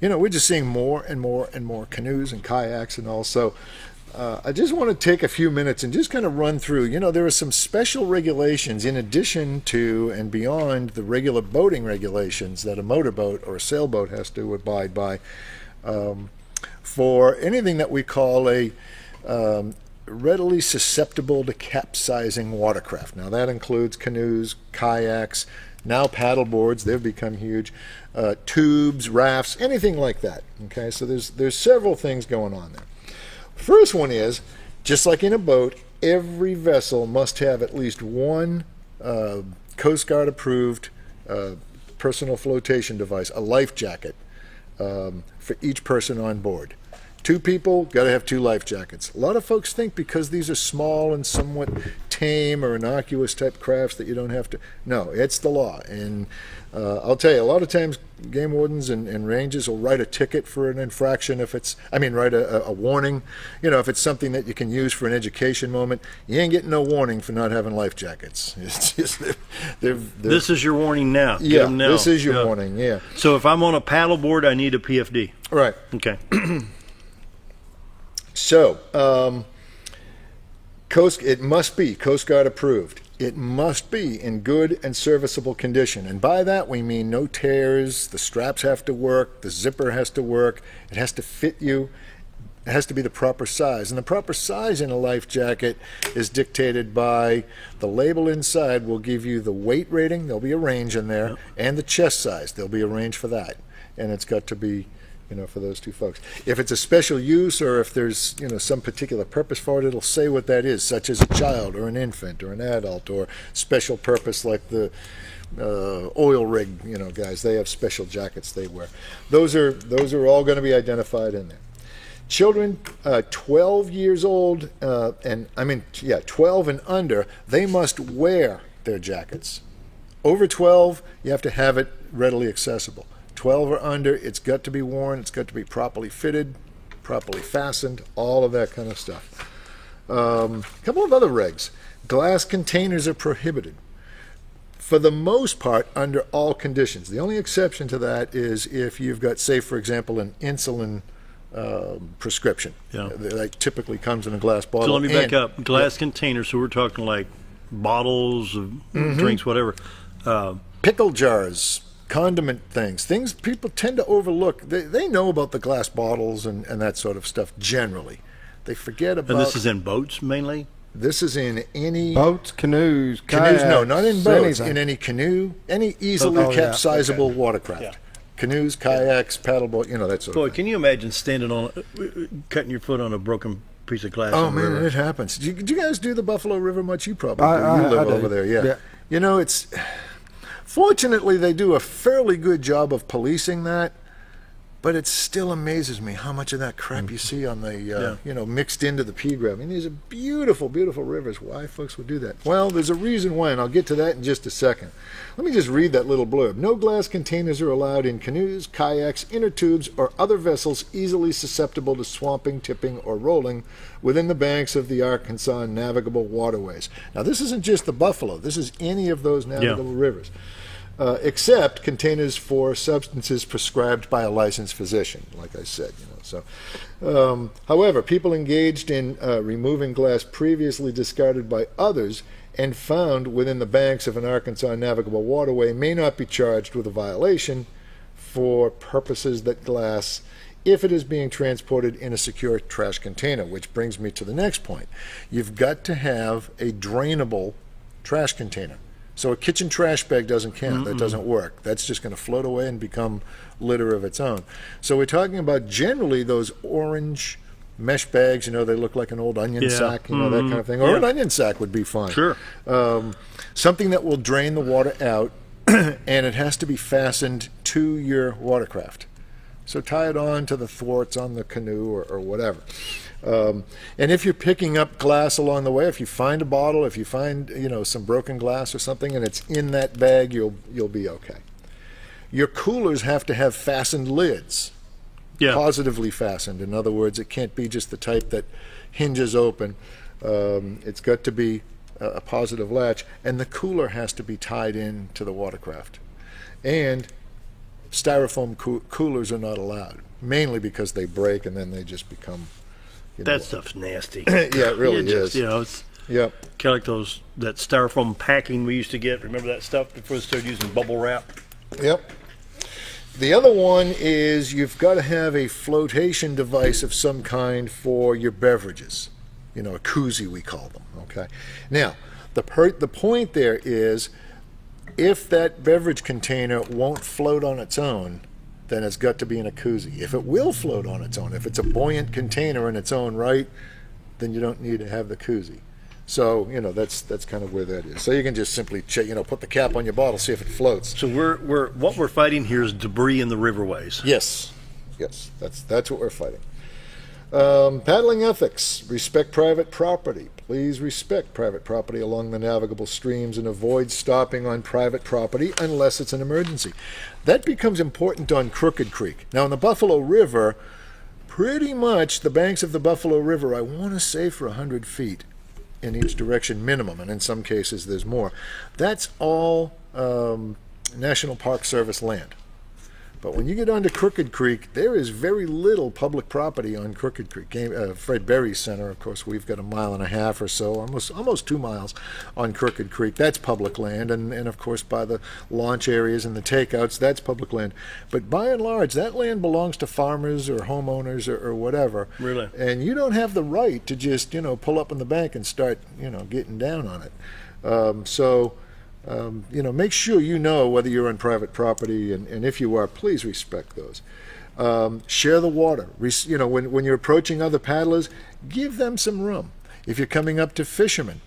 we're just seeing more and more and more canoes and kayaks and all. So I just want to take a few minutes and just kind of run through. There are some special regulations in addition to and beyond the regular boating regulations that a motorboat or a sailboat has to abide by for anything that we call a readily susceptible to capsizing watercraft. Now that includes canoes, kayaks, now paddle boards. They've become huge. Tubes, rafts, anything like that. Okay, so there's several things going on there. First one is, just like in a boat, every vessel must have at least one Coast Guard approved personal flotation device, a life jacket, for each person on board. 2 people, got to have 2 life jackets. A lot of folks think because these are small and somewhat tame or innocuous type crafts that you don't have to. No, it's the law. And I'll tell you, a lot of times game wardens and rangers will write a ticket for an infraction write a warning. If it's something that you can use for an education moment, you ain't getting no warning for not having life jackets. It's just, this is your warning now. Yeah, them now. This is your warning, yeah. So if I'm on a paddle board, I need a PFD. Right. Okay. So, it must be Coast Guard approved. It must be in good and serviceable condition. And by that we mean no tears, the straps have to work, the zipper has to work, it has to fit you, it has to be the proper size. And the proper size in a life jacket is dictated by the label inside will give you the weight rating, there'll be a range in there, and the chest size, there'll be a range for that. And it's got to be for those 2 folks. If it's a special use or if there's, some particular purpose for it, it'll say what that is, such as a child or an infant or an adult, or special purpose like the oil rig, guys. They have special jackets they wear. Those are all going to be identified in there. Children 12 years old, 12 and under, they must wear their jackets. Over 12, you have to have it readily accessible. 12 or under, it's got to be worn, it's got to be properly fitted, properly fastened, all of that kind of stuff. A couple of other regs. Glass containers are prohibited, for the most part, under all conditions. The only exception to that is if you've got, say, for example, an insulin prescription. Yeah. That typically comes in a glass bottle. So let me back up. Glass containers, so we're talking like bottles of drinks, whatever. Pickle jars, condiment things people tend to overlook. They know about the glass bottles and that sort of stuff generally. They forget about... And this is in boats mainly? This is in any... Boats, canoes, kayaks. No, not in boats. Anything. In any canoe, any easily capsizable watercraft. Yeah. Canoes, kayaks, paddleboat, that sort of thing. Can you imagine standing on, cutting your foot on a broken piece of glass? Oh, man, it happens. Do you guys do the Buffalo River much? You probably do. You live over there, yeah. It's... Fortunately, they do a fairly good job of policing that, but it still amazes me how much of that crap you see on the, mixed into the pea grab. I mean, these are beautiful, beautiful rivers. Why folks would do that? Well, there's a reason why, and I'll get to that in just a second. Let me just read that little blurb. No glass containers are allowed in canoes, kayaks, inner tubes, or other vessels easily susceptible to swamping, tipping, or rolling within the banks of the Arkansas navigable waterways. Now, this isn't just the Buffalo. This is any of those navigable rivers. Except containers for substances prescribed by a licensed physician, like I said. However, people engaged in removing glass previously discarded by others and found within the banks of an Arkansas navigable waterway may not be charged with a violation for purposes that glass if it is being transported in a secure trash container, which brings me to the next point. You've got to have a drainable trash container. So a kitchen trash bag doesn't count. That doesn't work. That's just going to float away and become litter of its own. So we're talking about generally those orange mesh bags, they look like an old onion sack, that kind of thing. Or an onion sack would be fine. Sure. Something that will drain the water out, and it has to be fastened to your watercraft. So tie it on to the thwarts on the canoe or whatever. And if you're picking up glass along the way, if you find a bottle, if you find some broken glass or something, and it's in that bag, you'll be okay. Your coolers have to have fastened lids, positively fastened. In other words, it can't be just the type that hinges open. It's got to be a positive latch, and the cooler has to be tied in to the watercraft. And styrofoam coolers are not allowed, mainly because they break and then they just become... that stuff's nasty. Yeah, it really is. It's kind of like that styrofoam packing we used to get. Remember that stuff before they started using bubble wrap? Yep. The other one is you've got to have a flotation device of some kind for your beverages. A koozie we call them. Okay. Now, the point there is if that beverage container won't float on its own, then it's got to be in a koozie. If it will float on its own, if it's a buoyant container in its own right, then you don't need to have the koozie. So, that's kind of where that is. So you can just simply check, put the cap on your bottle, see if it floats. So what we're fighting here is debris in the riverways. Yes, that's what we're fighting. Paddling ethics. Respect private property. Please respect private property along the navigable streams and avoid stopping on private property unless it's an emergency. That becomes important on Crooked Creek. Now, in the Buffalo River, pretty much the banks of the Buffalo River, I want to say for 100 feet in each direction minimum, and in some cases there's more. That's all National Park Service land. But when you get onto Crooked Creek, there is very little public property on Crooked Creek. Fred Berry Center, of course, we've got 1.5 miles or so, almost 2 miles on Crooked Creek. That's public land, and of course by the launch areas and the takeouts, that's public land. But by and large, that land belongs to farmers or homeowners or whatever. Really? And you don't have the right to just pull up in the bank and start getting down on it. Make sure whether you're on private property, and if you are, please respect those. Share the water. When you're approaching other paddlers, give them some room. If you're coming up to fishermen,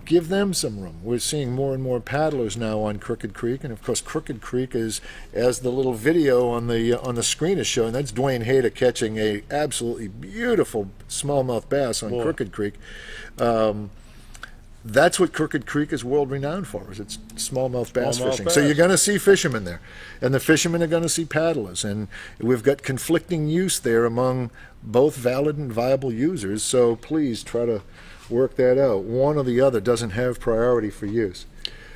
give them some room. We're seeing more and more paddlers now on Crooked Creek, and of course Crooked Creek is, as the little video on the screen is showing, that's Dwayne Hayter catching a absolutely beautiful smallmouth bass on Crooked Creek. That's what Crooked Creek is world renowned for, is its smallmouth bass fishing. So you're going to see fishermen there, and the fishermen are going to see paddlers, and we've got conflicting use there among both valid and viable users, so please try to work that out. One or the other doesn't have priority for use.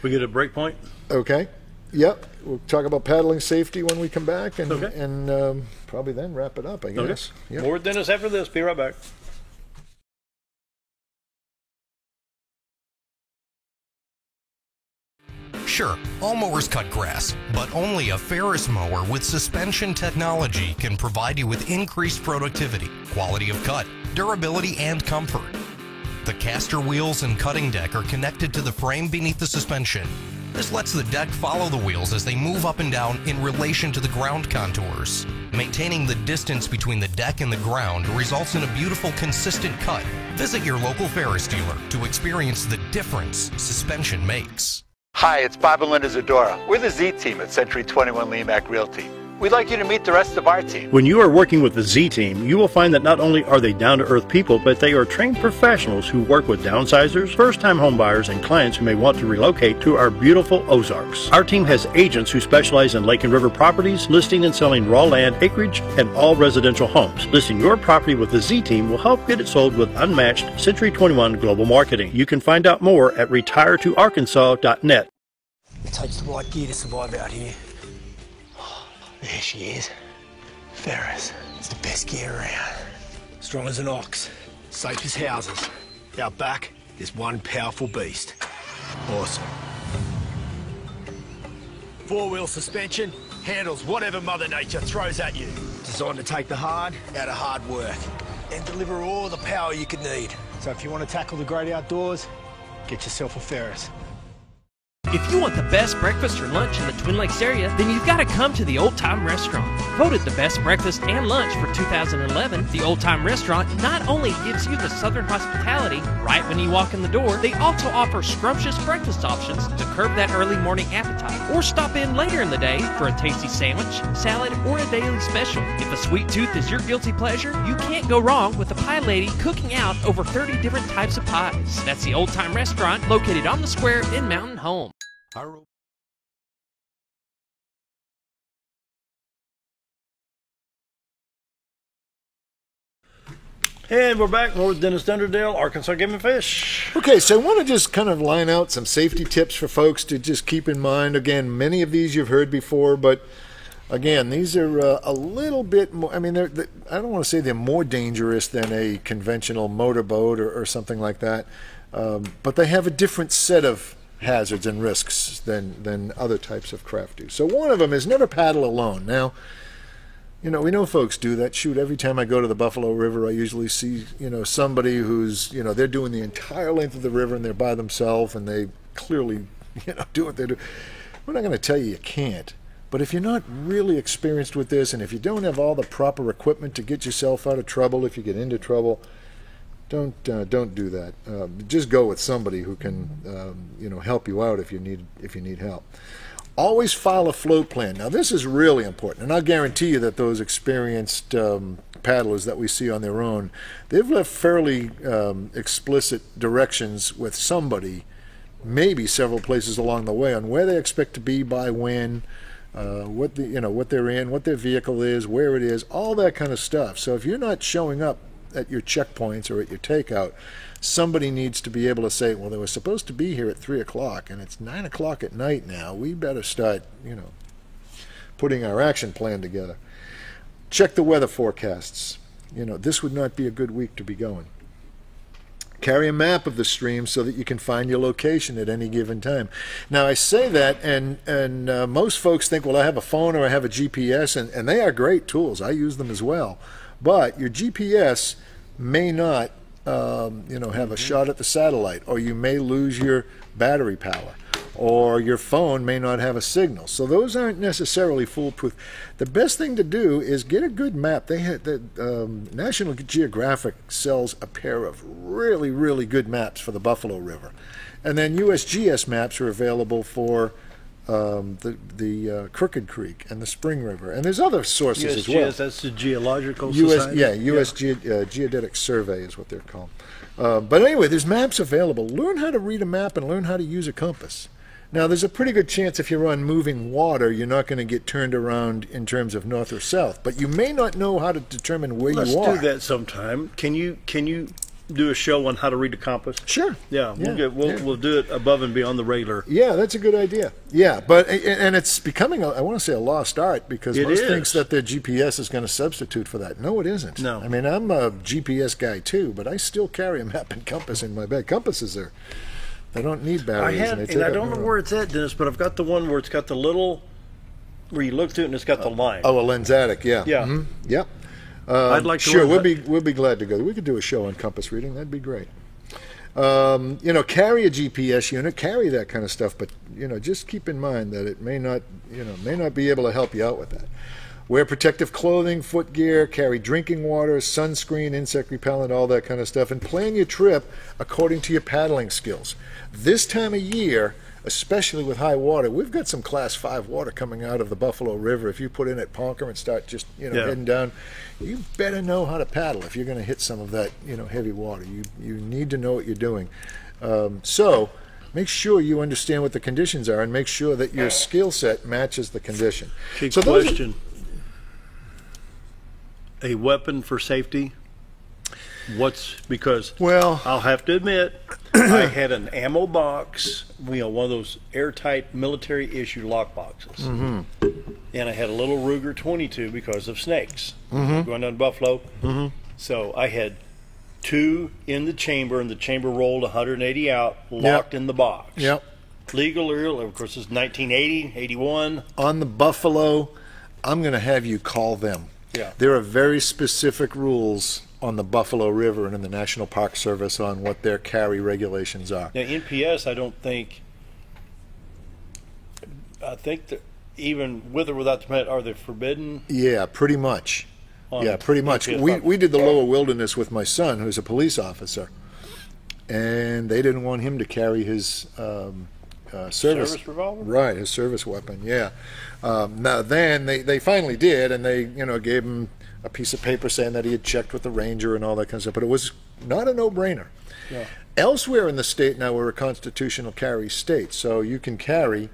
We get a break point? Okay. Yep. We'll talk about paddling safety when we come back, and probably then wrap it up, I guess. Okay. Yep. More with Dennis after this. Be right back. Sure, all mowers cut grass, but only a Ferris mower with suspension technology can provide you with increased productivity, quality of cut, durability, and comfort. The caster wheels and cutting deck are connected to the frame beneath the suspension. This lets the deck follow the wheels as they move up and down in relation to the ground contours. Maintaining the distance between the deck and the ground results in a beautiful, consistent cut. Visit your local Ferris dealer to experience the difference suspension makes. Hi, it's Bob and Linda Zadora. We're the Z team at Century 21 Lemac Realty. We'd like you to meet the rest of our team. When you are working with the Z team, you will find that not only are they down-to-earth people, but they are trained professionals who work with downsizers, first-time homebuyers, and clients who may want to relocate to our beautiful Ozarks. Our team has agents who specialize in lake and river properties, listing and selling raw land, acreage, and all residential homes. Listing your property with the Z team will help get it sold with unmatched Century 21 global marketing. You can find out more at retiretoarkansas.net. It takes the right gear to survive out here. There she is. Ferris. It's the best gear around. Strong as an ox. Safe as houses. Out back, there's one powerful beast. Awesome. Four-wheel suspension. Handles whatever Mother Nature throws at you. Designed to take the hard out of hard work. And deliver all the power you could need. So if you want to tackle the great outdoors, get yourself a Ferris. If you want the best breakfast or lunch in the Twin Lakes area, then you've got to come to the Old Time Restaurant. Voted the best breakfast and lunch for 2011, the Old Time Restaurant not only gives you the Southern hospitality right when you walk in the door, they also offer scrumptious breakfast options to curb that early morning appetite. Or stop in later in the day for a tasty sandwich, salad, or a daily special. If a sweet tooth is your guilty pleasure, you can't go wrong with a pie lady cooking out over 30 different types of pies. That's the Old Time Restaurant, located on the square in Mountain Home. And we're back. More with Dennis Dunderdale, Arkansas Game and Fish. Okay, so I want to just kind of line out some safety tips for folks to just keep in mind. Again, many of these you've heard before, but again, these are a little bit more, I mean, I don't want to say they're more dangerous than a conventional motorboat or something like that, but they have a different set of hazards and risks than other types of craft do. So one of them is never paddle alone. Now, you know, we know folks do that. Shoot, every time I go to the Buffalo River, I usually see, you know, somebody who's, you know, they're doing the entire length of the river and they're by themselves and they clearly, you know, do what they do. We're not going to tell you can't. But if you're not really experienced with this and if you don't have all the proper equipment to get yourself out of trouble, if you get into trouble, don't do that. Just go with somebody who can, you know, help you out if you need help. Always file a float plan. Now, this is really important, and I'll guarantee you that those experienced paddlers that we see on their own, they've left fairly explicit directions with somebody, maybe several places along the way, on where they expect to be by when, what they're in, what their vehicle is, where it is, all that kind of stuff. So if you're not showing up at your checkpoints or at your takeout, somebody needs to be able to say, well, they were supposed to be here at 3 o'clock and it's 9 o'clock at night now. We better start, you know, putting our action plan together. Check the weather forecasts. You know, this would not be a good week to be going. Carry a map of the stream so that you can find your location at any given time. Now, I say that, and most folks think, well, I have a phone or I have a GPS, and they are great tools. I use them as well. But your GPS may not, have a shot at the satellite, or you may lose your battery power, or your phone may not have a signal. So those aren't necessarily foolproof. The best thing to do is get a good map. National Geographic sells a pair of really, really good maps for the Buffalo River. And then USGS maps are available for the Crooked Creek and the Spring River, and there's other sources as well. That's the Geological Society? US Geodetic Survey is what they're called. But anyway, there's maps available. Learn how to read a map and learn how to use a compass. Now, there's a pretty good chance if you're on moving water, you're not going to get turned around in terms of north or south, but you may not know how to determine where you are. Let's do that sometime. Can you do a show on how to read a compass? Sure. Yeah, we'll do it above and beyond the regular. Yeah, that's a good idea. Yeah, and it's becoming, I want to say, a lost art, because most thinks that their GPS is going to substitute for that. No, it isn't. No. I mean, I'm a GPS guy too, but I still carry a map and compass in my bag. Compasses are They don't need batteries. I don't know where it's at, Dennis, but I've got the one where it's got the little, where you look through it and it's got the line. Oh, a Lensatic, yeah. Yeah. Mm-hmm. Yep. I'd like to. Sure, we'll be glad to go. We could do a show on compass reading. That'd be great. Carry a GPS unit, carry that kind of stuff, but just keep in mind that it may not be able to help you out with that. Wear protective clothing, foot gear, carry drinking water, sunscreen, insect repellent, all that kind of stuff, and plan your trip according to your paddling skills. This time of year, especially with high water, we've got some Class 5 water coming out of the Buffalo River. If you put in at Ponker and start just heading down, you better know how to paddle if you're going to hit some of that heavy water. You need to know what you're doing. So make sure you understand what the conditions are and make sure that your skill set matches the condition. Okay, so question. A weapon for safety? Because I'll have to admit, I had an ammo box, one of those airtight military issue lock boxes. Mm-hmm. And I had a little Ruger 22 because of snakes. Mm-hmm. Going down to Buffalo. Mm-hmm. So I had 2 in the chamber, and the chamber rolled 180 out, locked in the box. Yep. Legal, of course, it's 1980, 81. On the Buffalo, I'm going to have you call them. Yeah. There are very specific rules on the Buffalo River and in the National Park Service on what their carry regulations are. Now, NPS, I think that even with or without the permit, are they forbidden? Yeah, pretty much. Pretty much. We did the lower wilderness with my son, who's a police officer, and they didn't want him to carry his service revolver? Right, his service weapon, yeah. Now then, they finally did, and they gave him a piece of paper saying that he had checked with the ranger and all that kind of stuff, but it was not a no-brainer. Yeah. Elsewhere in the state now, we're a constitutional carry state, so you can carry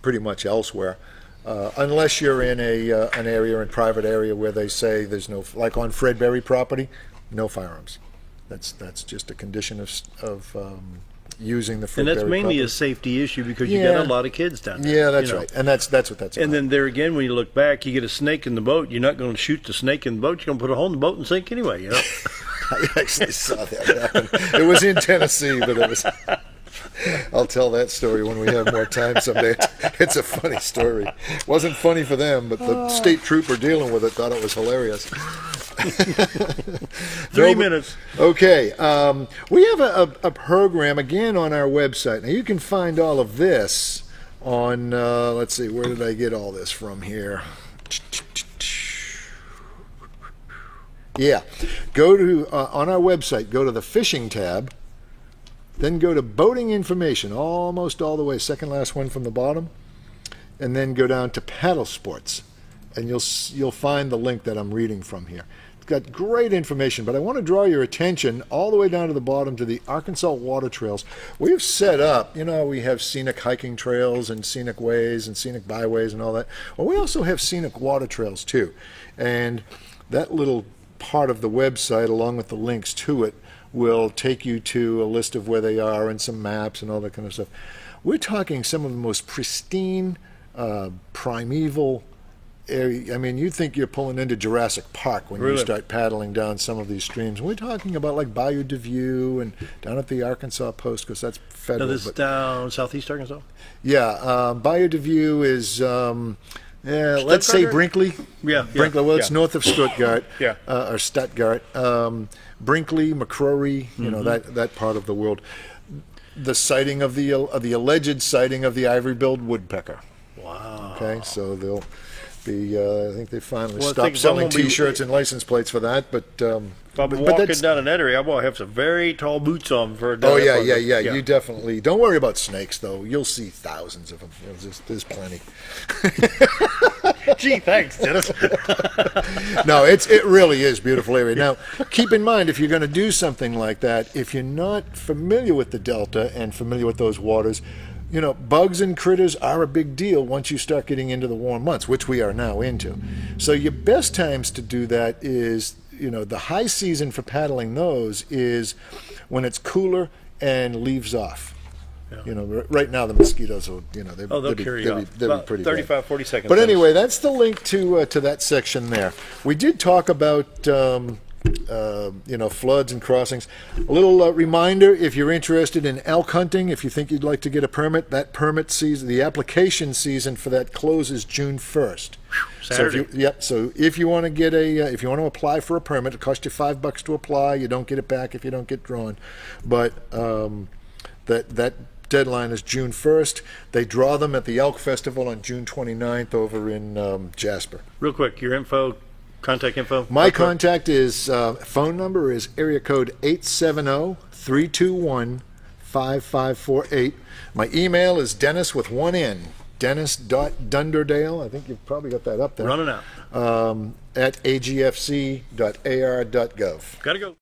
pretty much elsewhere, unless you're in an area, in private area, where they say there's no, like on Fred Berry property, no firearms. That's just a condition of using the Fred Berry property. And that's mainly a safety issue because you got a lot of kids down there. Yeah, that's right. And that's what that's about. And then there again, when you look back, you get a snake in the boat. You're not going to shoot the snake in the boat. You're going to put a hole in the boat and sink anyway, I actually saw that happen. It was in Tennessee, but it was... I'll tell that story when we have more time someday. It's a funny story. It wasn't funny for them, but the state trooper dealing with it thought it was hilarious. 3 minutes. Okay. We have a program, again, on our website. Now, you can find all of this on, let's see, where did I get all this from here? Yeah. Go to, on our website, go to the fishing tab. Then go to boating information, almost all the way, second last one from the bottom, and then go down to paddle sports, and you'll find the link that I'm reading from here. It's got great information, but I want to draw your attention all the way down to the bottom to the Arkansas Water Trails. We've set up, we have scenic hiking trails and scenic ways and scenic byways and all that. Well, we also have scenic water trails too, and that little part of the website, along with the links to it, will take you to a list of where they are and some maps and all that kind of stuff. We're talking some of the most pristine, primeval area. I mean, you think you're pulling into Jurassic Park when you start paddling down some of these streams. We're talking about like Bayou de View and down at the Arkansas Post, because that's federal. No, this is down southeast Arkansas? Yeah, Bayou de View is... let's say Brinkley. Yeah. Brinkley. Well, it's north of Stuttgart. Yeah. Or Stuttgart. Brinkley, McCrory. That part of the world. The sighting of the alleged sighting of the ivory-billed woodpecker. Wow. Okay, so they'll be. I think they finally stopped selling T-shirts and license plates for that. But if I'm walking down in that area, I'm gonna have some very tall boots on for a day. Oh yeah. You definitely don't worry about snakes though. You'll see thousands of them. There's plenty. Gee, thanks, Dennis. No, it really is a beautiful area. Now, keep in mind, if you're going to do something like that, if you're not familiar with the Delta and familiar with those waters, bugs and critters are a big deal once you start getting into the warm months, which we are now into. So your best times to do that is, the high season for paddling those is when it's cooler and leaves off. Yeah. Right now the mosquitoes will, they'll carry you off. They'll be pretty 35, 40 seconds. But anyway, that's the link to that section there. We did talk about floods and crossings. A little reminder, if you're interested in elk hunting, if you think you'd like to get a permit, that permit season, the application season for that closes June 1st. Saturday. So if you want to get if you want to apply for a permit, it costs you $5 to apply. You don't get it back if you don't get drawn. But that deadline is June 1st. They draw them at the Elk Festival on June 29th over in Jasper. Real quick, your info, contact info? My contact is, phone number is area code 870-321-5548. My email is Dennis with one N, Dennis.Dunderdale, I think you've probably got that up there. Running out. At agfc.ar.gov. Gotta go.